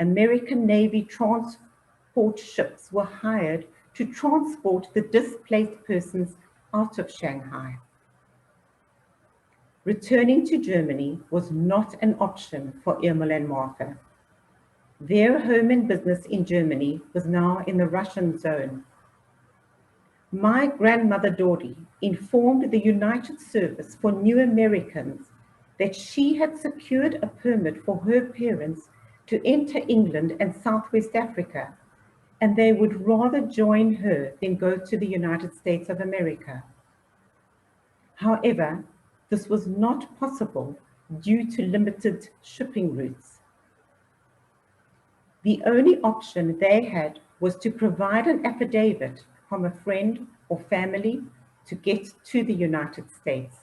[SPEAKER 2] American Navy transport ships were hired to transport the displaced persons out of Shanghai. Returning to Germany was not an option for Emil and Martha. Their home and business in Germany was now in the Russian zone. My grandmother Dori informed the United Service for New Americans that she had secured a permit for her parents to enter England and Southwest Africa, and they would rather join her than go to the United States of America. However, this was not possible due to limited shipping routes. The only option they had was to provide an affidavit from a friend or family to get to the United States.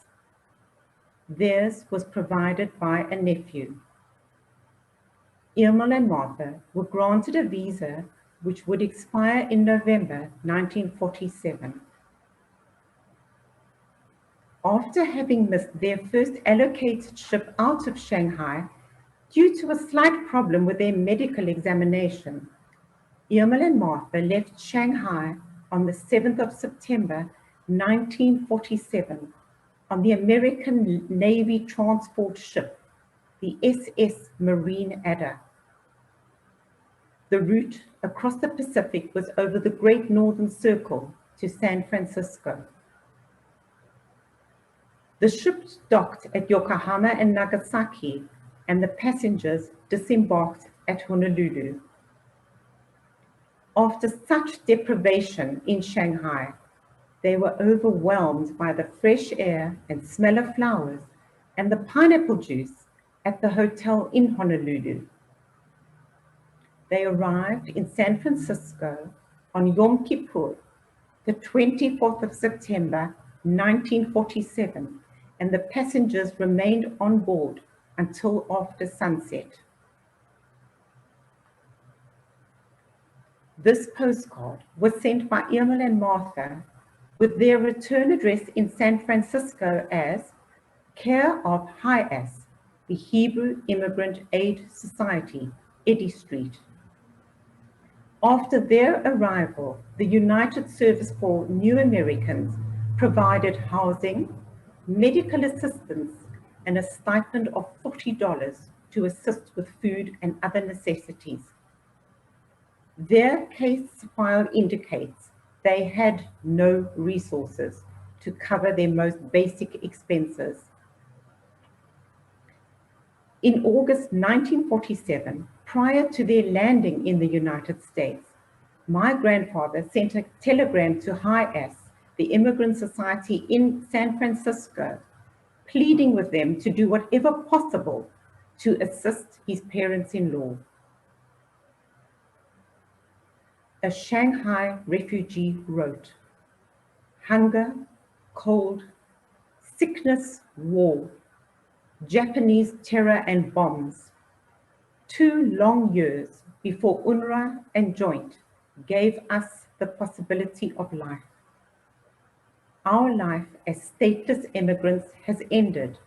[SPEAKER 2] Theirs was provided by a nephew. Emil and Martha were granted a visa which would expire in November 1947. After having missed their first allocated ship out of Shanghai due to a slight problem with their medical examination, Emil and Martha left Shanghai on the 7th of September 1947 on the American Navy transport ship, the SS Marine Adder. The route across the Pacific was over the Great Northern Circle to San Francisco. The ship docked at Yokohama and Nagasaki, and the passengers disembarked at Honolulu. After such deprivation in Shanghai, they were overwhelmed by the fresh air and smell of flowers and the pineapple juice at the hotel in Honolulu. They arrived in San Francisco on Yom Kippur, the 24th of September, 1947, and the passengers remained on board until after sunset. This postcard was sent by Emil and Martha with their return address in San Francisco as care of HIAS, the Hebrew Immigrant Aid Society, Eddy Street. After their arrival, the United Service for New Americans provided housing, medical assistance, and a stipend of $40 to assist with food and other necessities. Their case file indicates they had no resources to cover their most basic expenses. In August 1947, prior to their landing in the United States, my grandfather sent a telegram to HIAS, the Immigrant Society in San Francisco, pleading with them to do whatever possible to assist his parents-in-law. A Shanghai refugee wrote, "Hunger, cold, sickness, war, Japanese terror and bombs. 2 long years before UNRWA and Joint gave us the possibility of life. Our life as stateless immigrants has ended.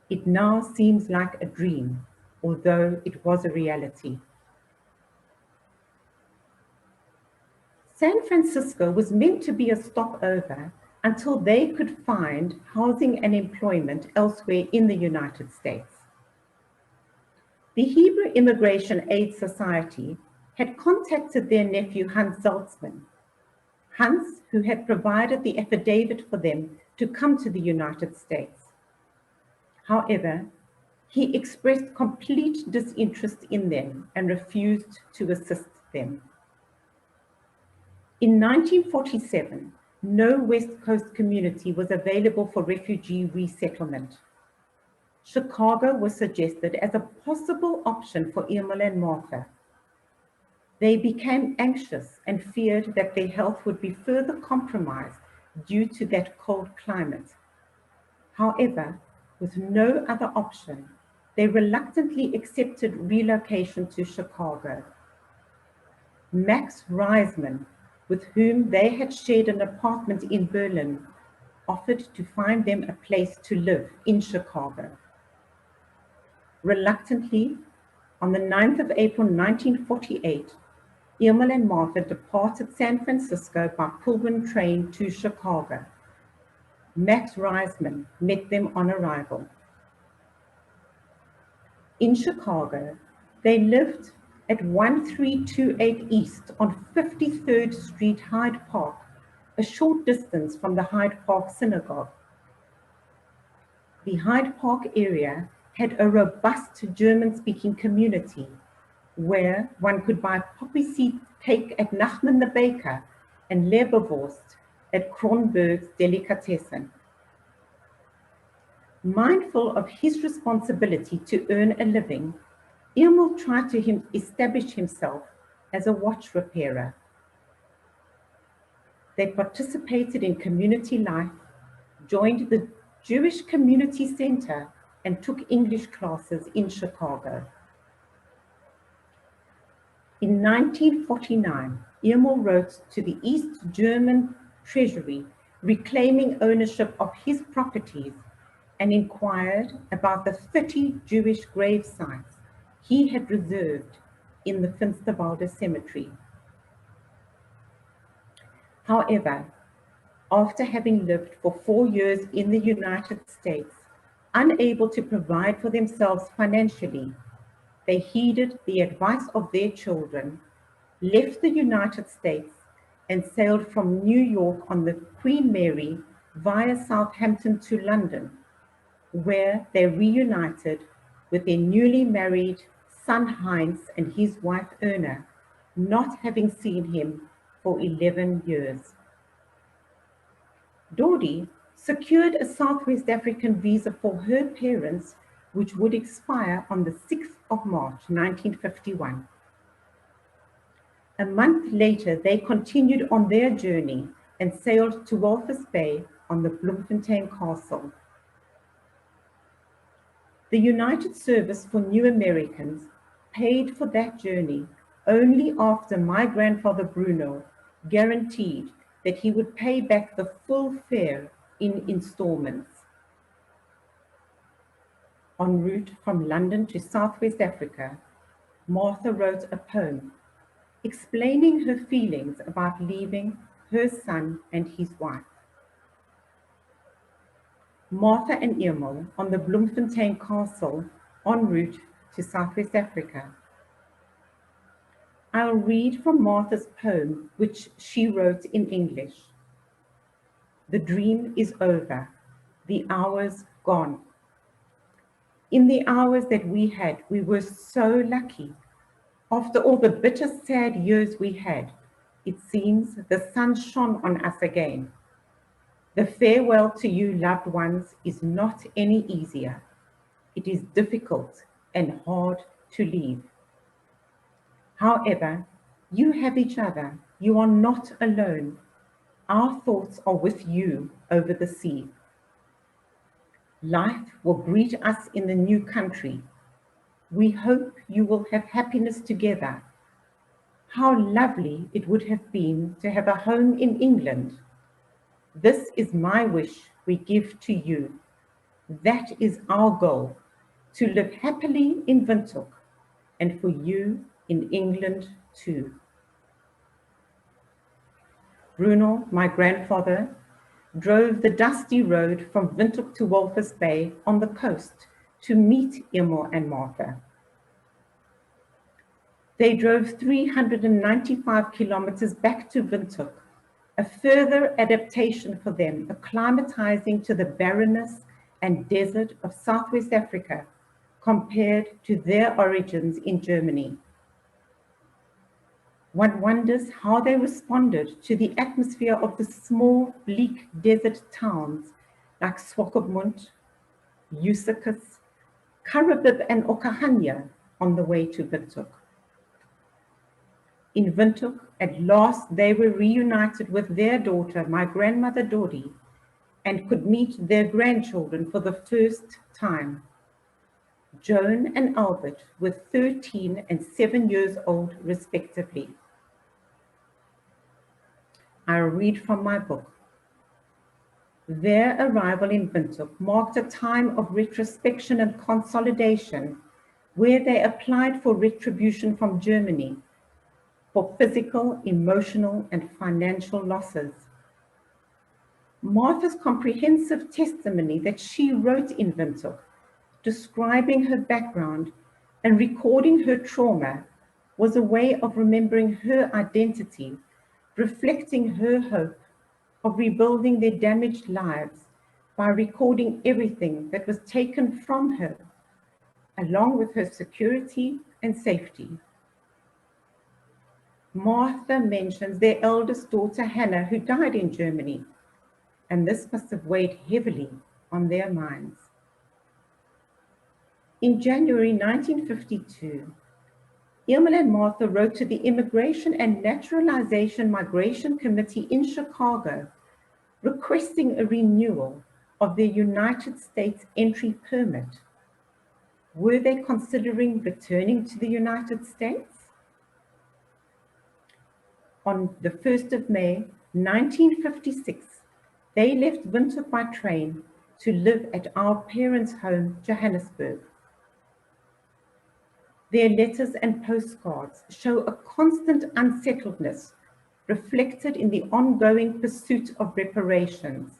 [SPEAKER 2] It now seems like a dream, although it was a reality." San Francisco was meant to be a stopover until they could find housing and employment elsewhere in the United States. The Hebrew Immigration Aid Society had contacted their nephew Hans Saltzman. Hans, who had provided the affidavit for them to come to the United States. However, he expressed complete disinterest in them and refused to assist them. In 1947, no West Coast community was available for refugee resettlement. Chicago was suggested as a possible option for Emil and Martha. They became anxious and feared that their health would be further compromised due to that cold climate. However, with no other option, they reluctantly accepted relocation to Chicago. Max Reisman, with whom they had shared an apartment in Berlin, offered to find them a place to live in Chicago. Reluctantly, on the 9th of April 1948, Emil and Martha departed San Francisco by Pullman train to Chicago. Max Reisman met them on arrival. In Chicago, they lived at 1328 East on 53rd Street, Hyde Park, a short distance from the Hyde Park Synagogue. The Hyde Park area had a robust German-speaking community where one could buy poppy seed cake at Nachman the baker and Leberwurst at Kronberg's Delicatessen. Mindful of his responsibility to earn a living, Emil tried to establish himself as a watch repairer. They participated in community life, joined the Jewish Community Center, and took English classes in Chicago. In 1949, Emil wrote to the East German Treasury reclaiming ownership of his properties and inquired about the 30 Jewish grave sites he had reserved in the Finsterwalder Cemetery. However, after having lived for 4 years in the United States, unable to provide for themselves financially, they heeded the advice of their children, left the United States, and sailed from New York on the Queen Mary via Southampton to London, where they reunited with their newly married son Heinz and his wife Erna, not having seen him for 11 years. Dordie secured a Southwest African visa for her parents, which would expire on the 6th of March, 1951. A month later, they continued on their journey and sailed to Walvis Bay on the Bloemfontein Castle. The United Service for New Americans paid for that journey only after my grandfather Bruno guaranteed that he would pay back the full fare in installments. En route from London to Southwest Africa, Martha wrote a poem explaining her feelings about leaving her son and his wife. Martha and Emil on the Bloemfontein Castle en route to Southwest Africa. I'll read from Martha's poem, which she wrote in English. The dream is over, the hours gone. In the hours that we had, we were so lucky. After all the bitter, sad years we had, it seems the sun shone on us again. The farewell to you, loved ones, is not any easier. It is difficult and hard to leave. However, you have each other. You are not alone. Our thoughts are with you over the sea. Life will greet us in the new country. We hope you will have happiness together. How lovely it would have been to have a home in England. This is my wish we give to you. That is our goal, to live happily in Windhoek and for you in England too. Bruno, my grandfather, drove the dusty road from Windhoek to Walvis Bay on the coast to meet Emil and Martha. They drove 395 kilometers back to Windhoek, a further adaptation for them, acclimatizing to the barrenness and desert of Southwest Africa compared to their origins in Germany. One wonders how they responded to the atmosphere of the small, bleak desert towns like Swakopmund, Usekis, Karabib and Okahanya on the way to Windhoek. In Windhoek, at last they were reunited with their daughter, my grandmother Dordie, and could meet their grandchildren for the first time. Joan and Albert were 13 and 7 years old, respectively. I'll read from my book. Their arrival in Windhoek marked a time of retrospection and consolidation, where they applied for retribution from Germany. for physical, emotional, and financial losses. Martha's comprehensive testimony that she wrote in Windhoek, describing her background and recording her trauma, was a way of remembering her identity, reflecting her hope of rebuilding their damaged lives by recording everything that was taken from her, along with her security and safety. Martha mentions their eldest daughter, Hannah, who died in Germany, and this must have weighed heavily on their minds. In January 1952, Emil and Martha wrote to the Immigration and Naturalization Migration Committee in Chicago, requesting a renewal of their United States entry permit. Were they considering returning to the United States? On the 1st of May, 1956, they left Windhoek by train to live at our parents' home, Johannesburg. Their letters and postcards show a constant unsettledness reflected in the ongoing pursuit of reparations.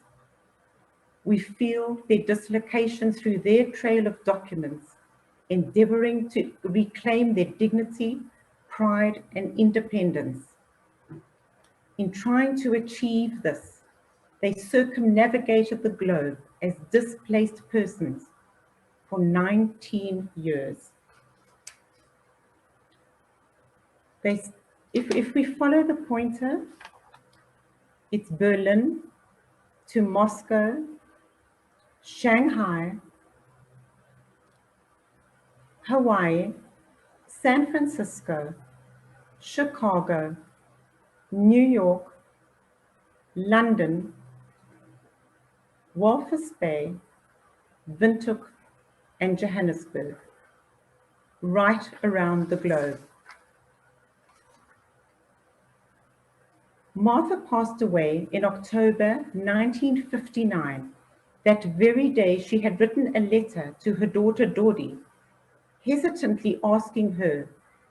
[SPEAKER 2] We feel their dislocation through their trail of documents, endeavoring to reclaim their dignity, pride, and independence. In trying to achieve this, they circumnavigated the globe as displaced persons for 19 years. If we follow the pointer, it's Berlin to Moscow, Shanghai, Hawaii, San Francisco, Chicago, New York, London, Walvis Bay, Windhoek, and Johannesburg, right around the globe. Martha passed away in October 1959. That very day, she had written a letter to her daughter Dodi, hesitantly asking her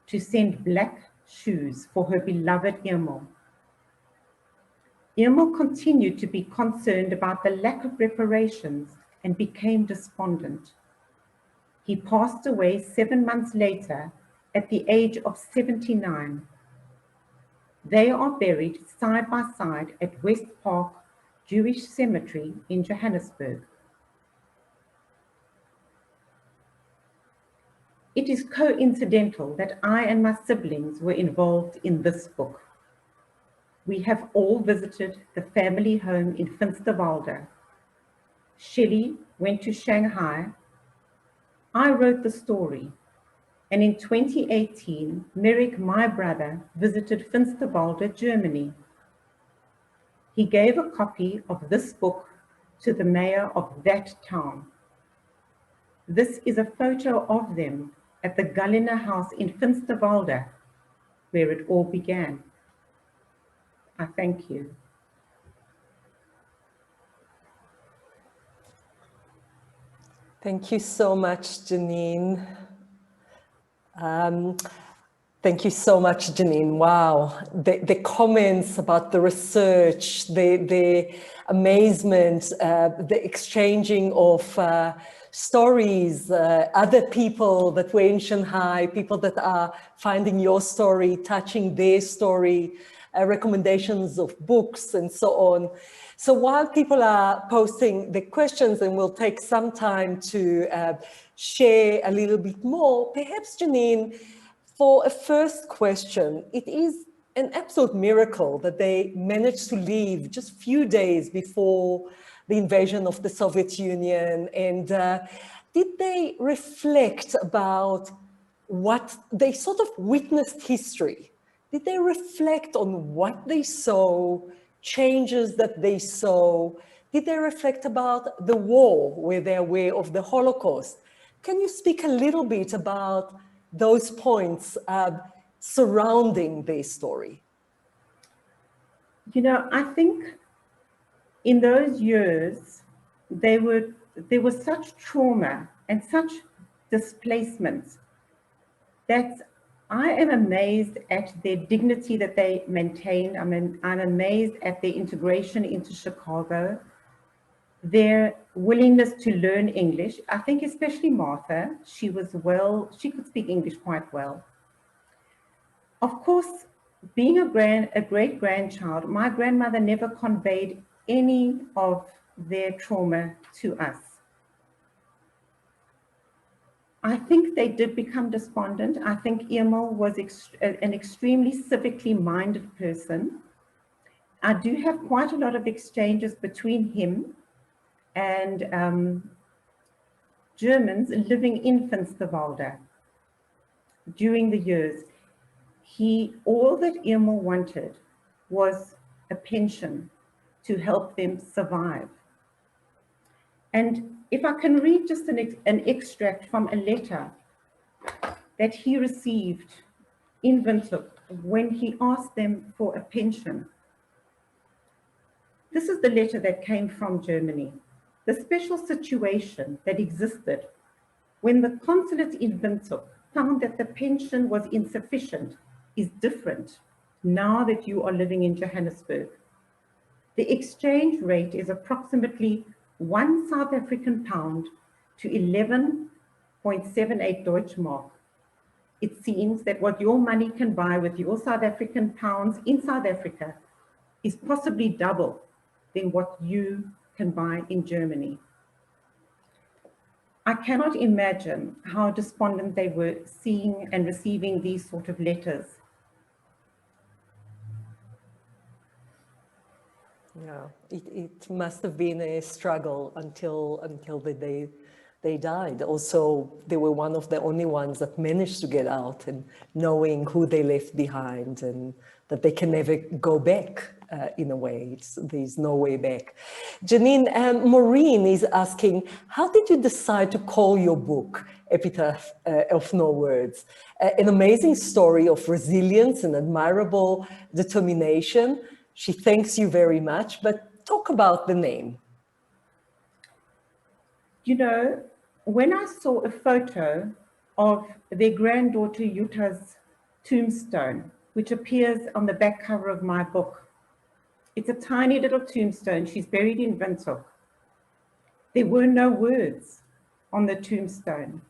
[SPEAKER 2] to send black shoes for her beloved Emil. Emil continued to be concerned about the lack of reparations and became despondent. He passed away 7 months later at the age of 79. They are buried side by side at West Park Jewish Cemetery in Johannesburg. It is coincidental that I and my siblings were involved in this book. We have all visited the family home in Finsterwalde. Shelley went to Shanghai. I wrote the story. And in 2018, Merrick, my brother, visited Finsterwalde, Germany. He gave a copy of this book to the mayor of that town. This is a photo of them at the Galliner house in Finsterwalde, where it all began. I thank you.
[SPEAKER 3] Thank you so much, Jeanine. Thank you so much, Jeanine. Wow, the comments about the research, the amazement, the exchanging of stories, other people that were in Shanghai, people that are finding your story, touching their story, recommendations of books and so on. So while people are posting the questions, and we'll take some time to share a little bit more, perhaps, Jeanine, for a first question, it is an absolute miracle that they managed to leave just a few days before the invasion of the Soviet Union. And did they reflect about what they sort of witnessed history? Did they reflect on what they saw, changes that they saw? Did they reflect about the war? Were they aware of the Holocaust? Can you speak a little bit about those points surrounding their story?
[SPEAKER 2] You know, I think in those years, there was such trauma and such displacement that I am amazed at their dignity that they maintain. I'm amazed at their integration into Chicago, their willingness to learn English. I think especially Martha, she could speak English quite well. Of course, being a great-grandchild, my grandmother never conveyed any of their trauma to us. I think they did become despondent. I think Emil was an extremely civically minded person. I do have quite a lot of exchanges between him and Germans living in Finsterwalde during the years. All that Emil wanted was a pension to help them survive. And if I can read just an extract from a letter that he received in Windhoek when he asked them for a pension. This is the letter that came from Germany. The special situation that existed when the consulate in Windhoek found that the pension was insufficient is different now that you are living in Johannesburg. The exchange rate is approximately 1 South African pound to 11.78 Deutschmark. It seems that what your money can buy with your South African pounds in South Africa is possibly double than what you can buy in Germany. I cannot imagine how despondent they were seeing and receiving these sort of letters.
[SPEAKER 3] Yeah, it must have been a struggle until the day they died. Also, they were one of the only ones that managed to get out, and knowing who they left behind and that they can never go back in a way. There's no way back. Jeanine, Maureen is asking, how did you decide to call your book Epitaph of No Words? An amazing story of resilience and admirable determination. She thanks you very much, but talk about the name.
[SPEAKER 2] You know, when I saw a photo of their granddaughter Yutta's tombstone, which appears on the back cover of my book, it's a tiny little tombstone. She's buried in Windhoek. There were no words on the tombstone.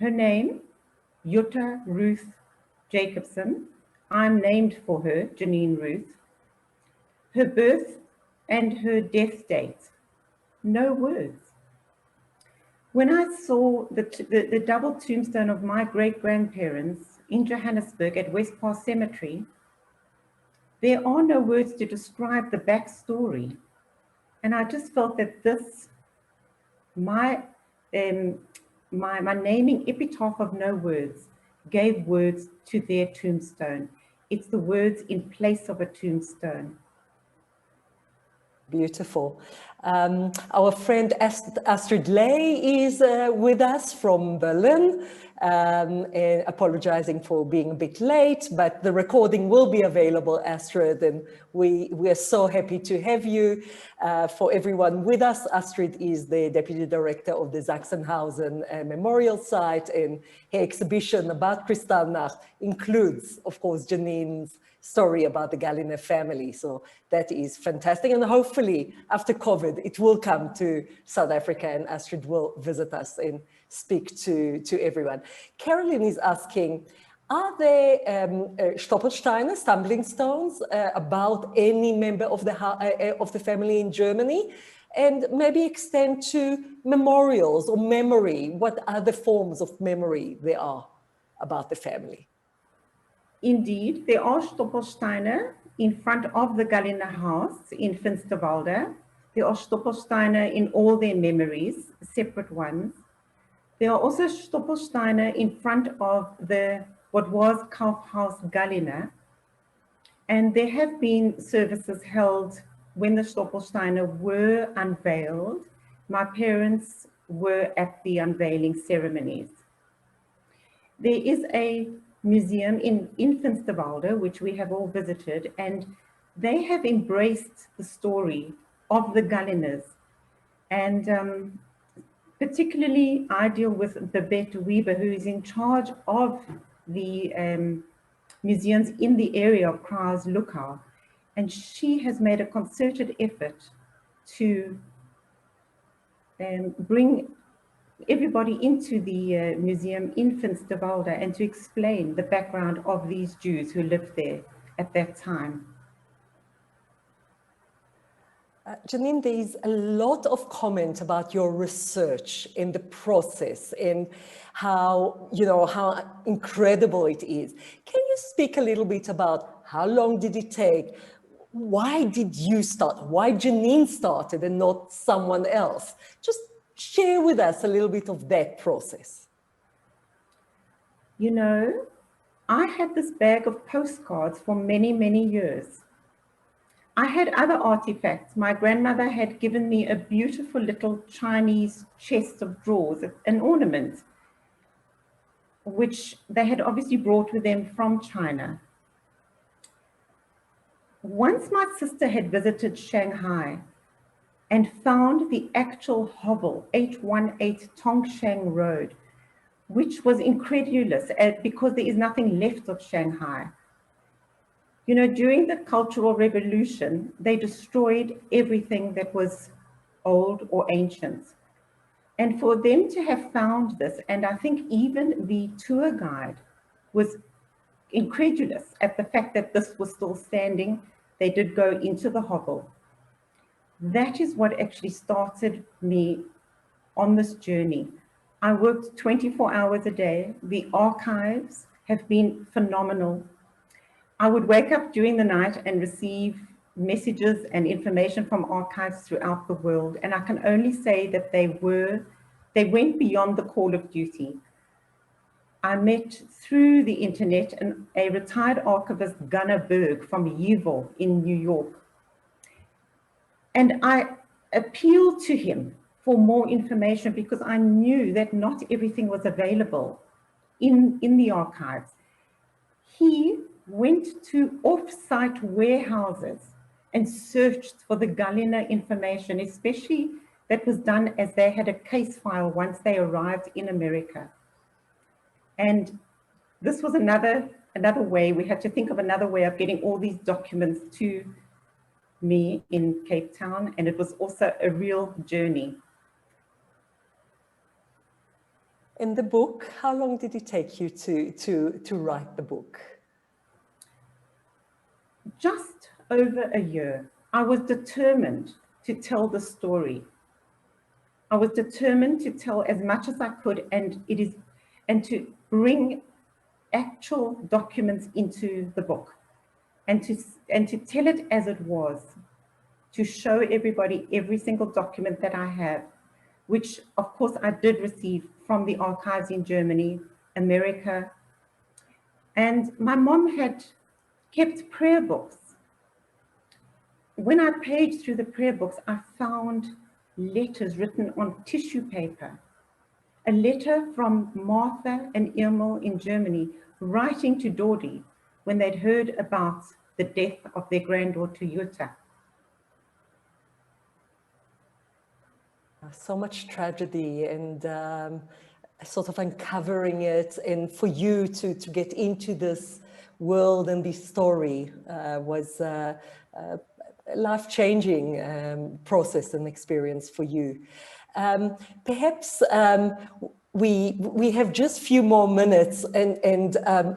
[SPEAKER 2] Her name, Jutta Ruth Jacobson. I'm named for her, Jeanine Ruth. Her birth and her death date, no words. When I saw the double tombstone of my great-grandparents in Johannesburg at West Pass Cemetery, there are no words to describe the backstory. And I just felt that my naming Epitaph of No Words gave words to their tombstone. It's the words in place of a tombstone.
[SPEAKER 3] Beautiful. Our friend Astrid Lay is with us from Berlin, and apologizing for being a bit late, but the recording will be available, Astrid, and we are so happy to have you. For everyone with us, Astrid is the Deputy Director of the Sachsenhausen Memorial Site, and her exhibition about Kristallnacht includes, of course, Jeanine's story about the Galliner family. So that is fantastic. And hopefully after COVID, it will come to South Africa and Astrid will visit us and speak to everyone. Caroline is asking, are there Stoppelsteine, stumbling stones, about any member of the family in Germany? And maybe extend to memorials or memory. What other forms of memory there are about the family?
[SPEAKER 2] Indeed, there are Stoppelsteine in front of the Galliner house in Finsterwalde. There are Stoppelsteine in all their memories, separate ones. There are also Stoppelsteine in front of what was Kaufhaus Galliner. And there have been services held when the Stoppelsteine were unveiled. My parents were at the unveiling ceremonies. There is a museum in Finsterwalde, which we have all visited, and they have embraced the story of the Galliners. And particularly, I deal with Babette Weber, who is in charge of the museums in the area of Kreis-Luckau, and she has made a concerted effort to bring everybody into the museum in Finsterwalde and to explain the background of these Jews who lived there at that time.
[SPEAKER 3] Jeanine, there's a lot of comment about your research in the process and how, you know, how incredible it is. Can you speak a little bit about how long did it take? Why did you start? Why Jeanine started and not someone else? Just share with us a little bit of that process.
[SPEAKER 2] You know, I had this bag of postcards for many, many years. I had other artifacts. My grandmother had given me a beautiful little Chinese chest of drawers, an ornament, which they had obviously brought with them from China. Once my sister had visited Shanghai and found the actual hovel, 818 Tongshan Road, which was incredulous because there is nothing left of Shanghai. You know, during the Cultural Revolution, they destroyed everything that was old or ancient. And for them to have found this, and I think even the tour guide was incredulous at the fact that this was still standing. They did go into the hovel. That is what actually started me on this journey. I worked 24 hours a day. The archives have been phenomenal. I would wake up during the night and receive messages and information from archives throughout the world. And I can only say that they went beyond the call of duty. I met through the internet a retired archivist, Gunnar Berg from Yville in New York. And I appealed to him for more information because I knew that not everything was available in the archives. He went to off-site warehouses and searched for the Galliner information, especially that was done as they had a case file once they arrived in America. And this was another way, we had to think of another way of getting all these documents to me in Cape Town, and it was also a real journey.
[SPEAKER 3] In the book, how long did it take you to write the book?
[SPEAKER 2] Just over a year. I was determined to tell the story. I was determined to tell as much as I could, and to bring actual documents into the book, and to tell it as it was, to show everybody every single document that I have, which of course I did receive from the archives in Germany, America. And my mom had kept prayer books. When I paged through the prayer books, I found letters written on tissue paper. A letter from Martha and Emil in Germany writing to Dodi when they'd heard about the death of their granddaughter Jutta.
[SPEAKER 3] So much tragedy, and sort of uncovering it, and for you to get into this world and this story was a life-changing process and experience for you. Perhaps we have just a few more minutes, and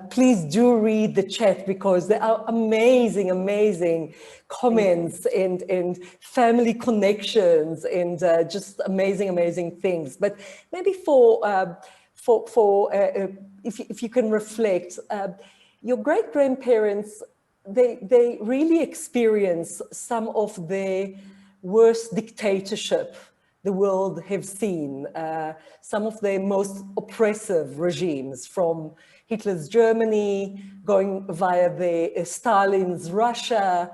[SPEAKER 3] please do read the chat, because there are amazing comments and family connections and just amazing things. But maybe if you can reflect, your great-grandparents, they really experience some of the worst dictatorship the world have seen, some of the most oppressive regimes, from Hitler's Germany, going via the Stalin's Russia,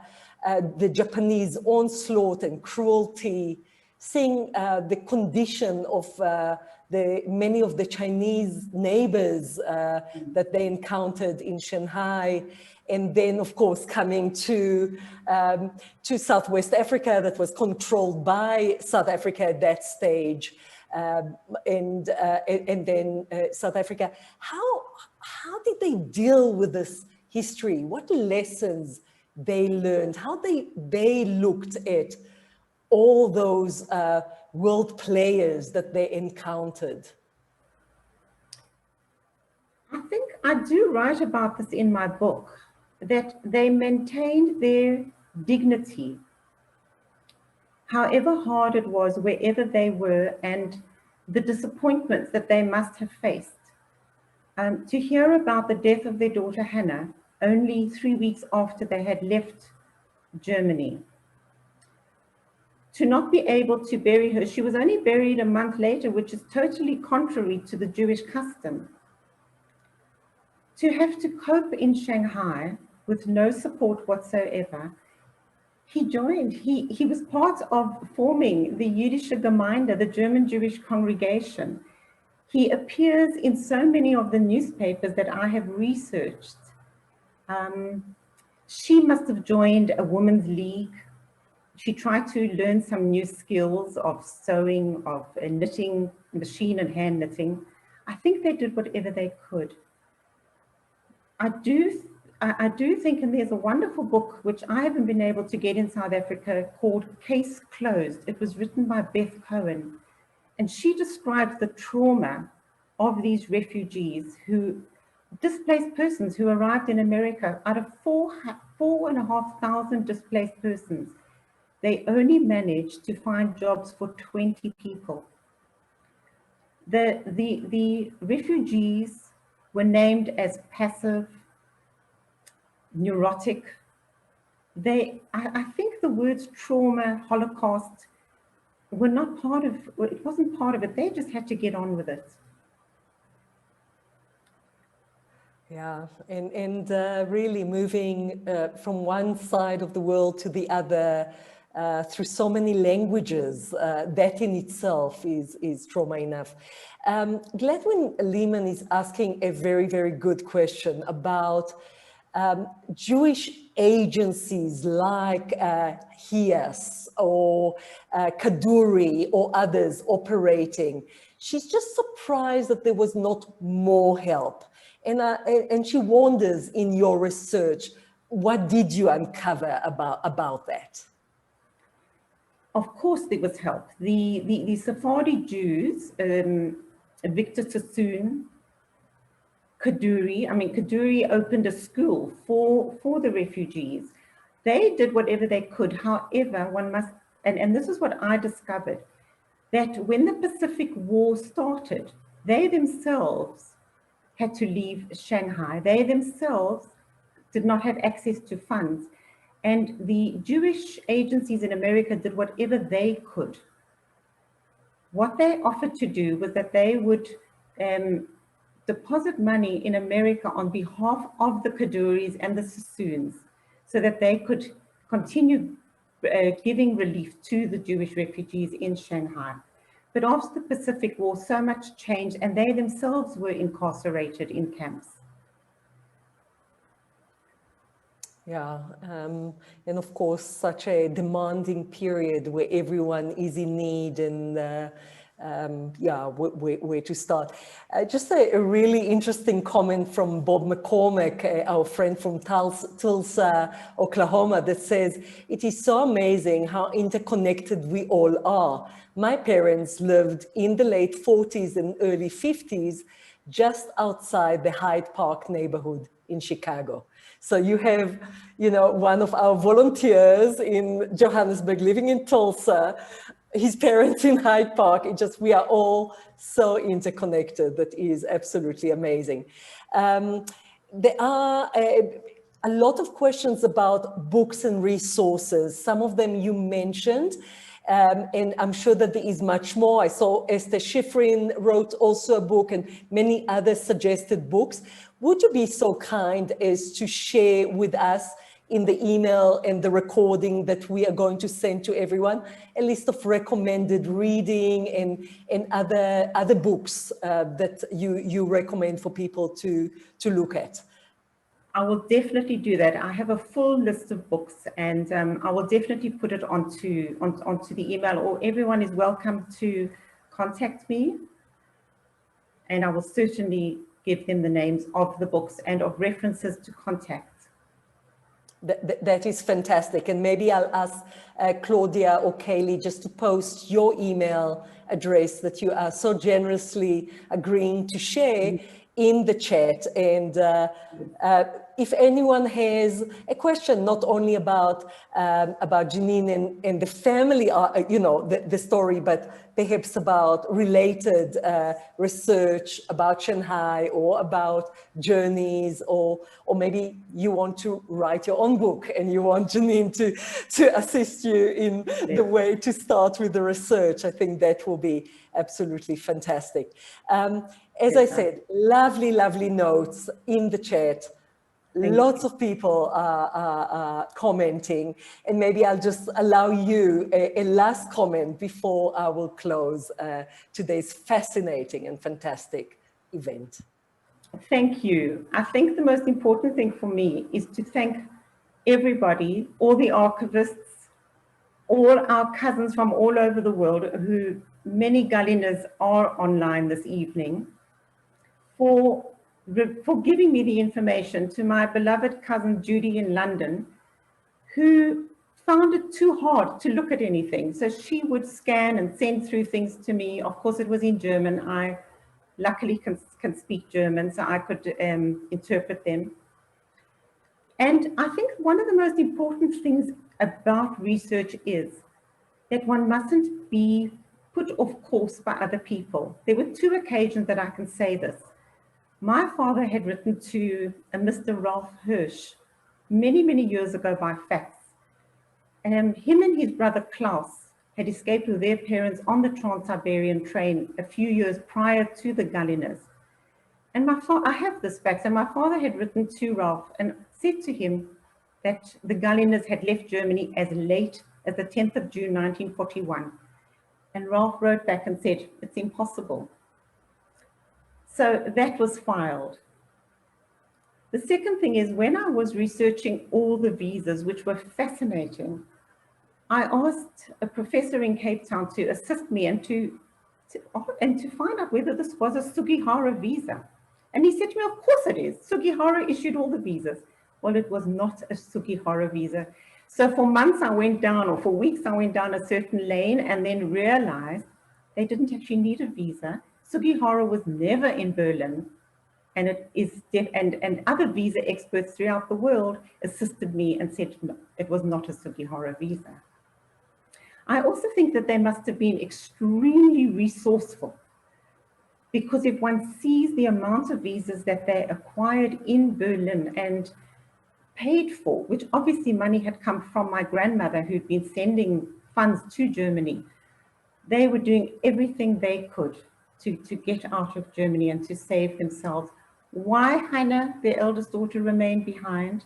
[SPEAKER 3] the Japanese onslaught and cruelty, seeing the condition of many of the Chinese neighbors that they encountered in Shanghai, and then, of course, coming to Southwest Africa, that was controlled by South Africa at that stage, and then South Africa. How did they deal with this history? What lessons they learned? How they looked at all those world players that they encountered?
[SPEAKER 2] I think I do write about this in my book, that they maintained their dignity, however hard it was, wherever they were, and the disappointments that they must have faced. To hear about the death of their daughter Hannah only 3 weeks after they had left Germany, to not be able to bury her, she was only buried a month later, which is totally contrary to the Jewish custom. To have to cope in Shanghai with no support whatsoever, he joined, he was part of forming the Jüdische Gemeinde, the German Jewish congregation. He appears in so many of the newspapers that I have researched. She must have joined a women's league. She tried to learn some new skills of sewing, of knitting, machine and hand knitting. I think they did whatever they could. I do think, and there's a wonderful book which I haven't been able to get in South Africa called Case Closed. It was written by Beth Cohen, and she describes the trauma of these refugees, displaced persons who arrived in America. Out of 4,500 displaced persons, they only managed to find jobs for 20 people. The refugees were named as passive, neurotic. I think the words trauma, Holocaust were not part of, it wasn't part of it. They just had to get on with it.
[SPEAKER 3] Yeah, and really moving from one side of the world to the other through so many languages, that in itself is trauma enough. Gladwin Lehman is asking a very, very good question about Jewish agencies like HIAS or Kaduri or others operating. She's just surprised that there was not more help. And she wonders, in your research, what did you uncover about that?
[SPEAKER 2] Of course there was help. The Sephardi Jews, Victor Sassoon, Kaduri opened a school for the refugees. They did whatever they could. However, one must, and this is what I discovered, that when the Pacific War started, they themselves had to leave Shanghai. They themselves did not have access to funds. And the Jewish agencies in America did whatever they could. What they offered to do was that they would deposit money in America on behalf of the Kaduris and the Sassoons so that they could continue giving relief to the Jewish refugees in Shanghai. But after the Pacific War, so much changed, and they themselves were incarcerated in camps.
[SPEAKER 3] Yeah, and of course, such a demanding period where everyone is in need, and yeah, where to start. Just a really interesting comment from Bob McCormick, our friend from Tulsa, Oklahoma, that says, "It is so amazing how interconnected we all are. My parents lived in the late 40s and early 50s, just outside the Hyde Park neighborhood in Chicago." So you have, you know, one of our volunteers in Johannesburg living in Tulsa, his parents in Hyde Park. We are all so interconnected. That is absolutely amazing. There are a lot of questions about books and resources. Some of them you mentioned, and I'm sure that there is much more. I saw Esther Schifrin wrote also a book, and many other suggested books. Would you be so kind as to share with us in the email and the recording that we are going to send to everyone a list of recommended reading and other books that you recommend for people to look at?
[SPEAKER 2] I will definitely do that. I have a full list of books, and I will definitely put it onto the email, or everyone is welcome to contact me, and I will certainly give them the names of the books and of references to contact.
[SPEAKER 3] That is fantastic. And maybe I'll ask Claudia or Kaylee just to post your email address that you are so generously agreeing to share in the chat. And if anyone has a question, not only about Jeanine and the family, you know, the story, but perhaps about related research about Shanghai or about journeys, or maybe you want to write your own book and you want Jeanine to assist you in the way to start with the research, I think that will be absolutely fantastic. As I said, lovely, lovely notes in the chat. Lots of people are commenting, and maybe I'll just allow you a last comment before I will close today's fascinating and fantastic event.
[SPEAKER 2] Thank you. I think the most important thing for me is to thank everybody, all the archivists, all our cousins from all over the world, who many Galliners are online this evening, for giving me the information, to my beloved cousin Judy in London, who found it too hard to look at anything. So she would scan and send through things to me. Of course, it was in German. I luckily can speak German, so I could interpret them. And I think one of the most important things about research is that one mustn't be put off course by other people. There were two occasions that I can say this. My father had written to a Mr. Ralph Hirsch many, many years ago by fax. Him and his brother Klaus had escaped with their parents on the Trans-Siberian train a few years prior to the Galliners. And I have this fax, and my father had written to Ralph and said to him that the Galliners had left Germany as late as the 10th of June, 1941. And Ralph wrote back and said, it's impossible. So that was filed. The second thing is, when I was researching all the visas, which were fascinating, I asked a professor in Cape Town to assist me and to find out whether this was a Sugihara visa. And he said to me, of course it is. Sugihara issued all the visas. Well, it was not a Sugihara visa. So for months I went down, or for weeks I went down a certain lane and then realized they didn't actually need a visa. Sugihara was never in Berlin. And it is, and other visa experts throughout the world assisted me and said no, it was not a Sugihara visa. I also think that they must have been extremely resourceful, because if one sees the amount of visas that they acquired in Berlin and paid for, which obviously money had come from my grandmother who'd been sending funds to Germany, they were doing everything they could to get out of Germany and to save themselves. Why Hechner, their eldest daughter, remained behind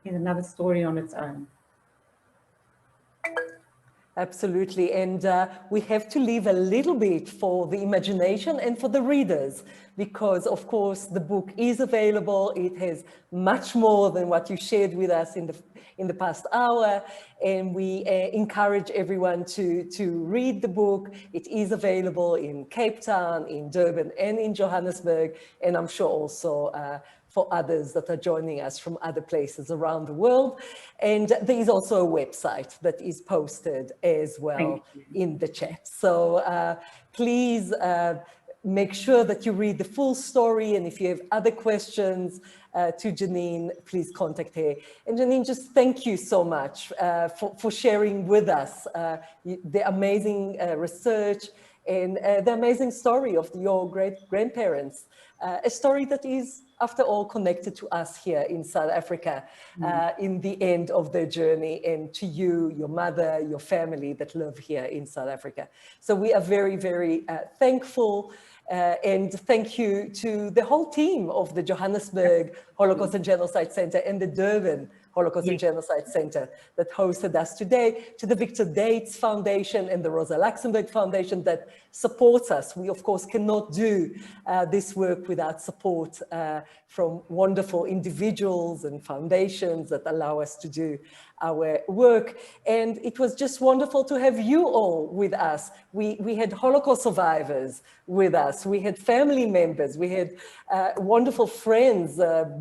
[SPEAKER 2] is another story on its own.
[SPEAKER 3] Absolutely, and we have to leave a little bit for the imagination and for the readers, because of course the book is available. It has much more than what you shared with us in the past hour, and we encourage everyone to read the book. It is available in Cape Town, in Durban, and in Johannesburg, and I'm sure also for others that are joining us from other places around the world. And there is also a website that is posted as well in the chat. So please make sure that you read the full story. And if you have other questions to Jeanine, please contact her. And Jeanine, just thank you so much for sharing with us the amazing research and the amazing story of your great-grandparents, a story that is, after all, connected to us here in South Africa in the end of their journey, and to you, your mother, your family that live here in South Africa. So we are very, very thankful. And thank you to the whole team of the Johannesburg Holocaust and Genocide Center and the Durban Holocaust and Genocide Center that hosted us today, to the Victor Dates Foundation and the Rosa Luxemburg Foundation that supports us. We, of course, cannot do this work without support from wonderful individuals and foundations that allow us to do our work. And it was just wonderful to have you all with us. We had Holocaust survivors with us. We had family members. We had wonderful friends,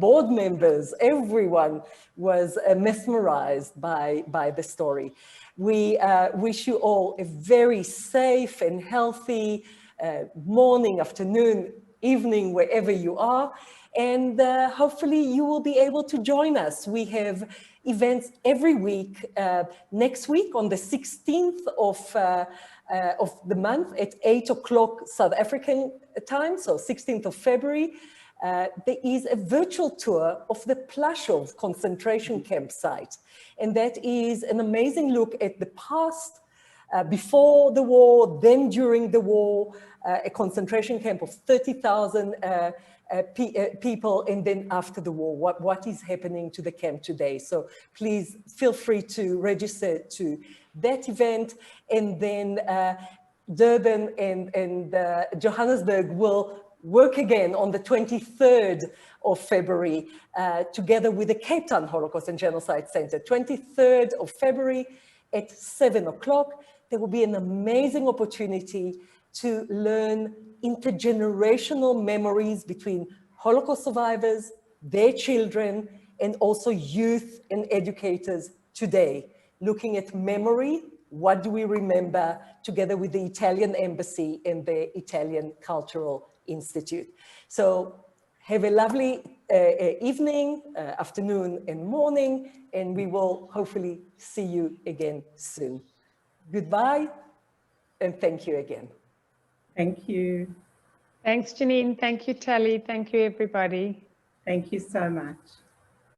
[SPEAKER 3] board members. Everyone was mesmerized by the story. We wish you all a very safe and healthy morning, afternoon, evening, wherever you are. And hopefully you will be able to join us. We have events every week. Next week on the 16th of the month at 8 o'clock South African time, so 16th of February, there is a virtual tour of the Plaszów concentration camp site. And that is an amazing look at the past, before the war, then during the war, a concentration camp of 30,000 people, and then after the war, what is happening to the camp today. So please feel free to register to that event. And then Durban and Johannesburg will work again on the 23rd of February, together with the Cape Town Holocaust and Genocide Center. 23rd of February at 7 o'clock. There will be an amazing opportunity to learn intergenerational memories between Holocaust survivors, their children, and also youth and educators today, looking at memory. What do we remember, together with the Italian Embassy and the Italian Cultural Institute. So have a lovely evening, afternoon, and morning, and we will hopefully see you again soon. Goodbye, and thank you again.
[SPEAKER 2] Thank you.
[SPEAKER 1] Thanks, Jeanine. Thank you, Tali. Thank you, everybody.
[SPEAKER 2] Thank you so much.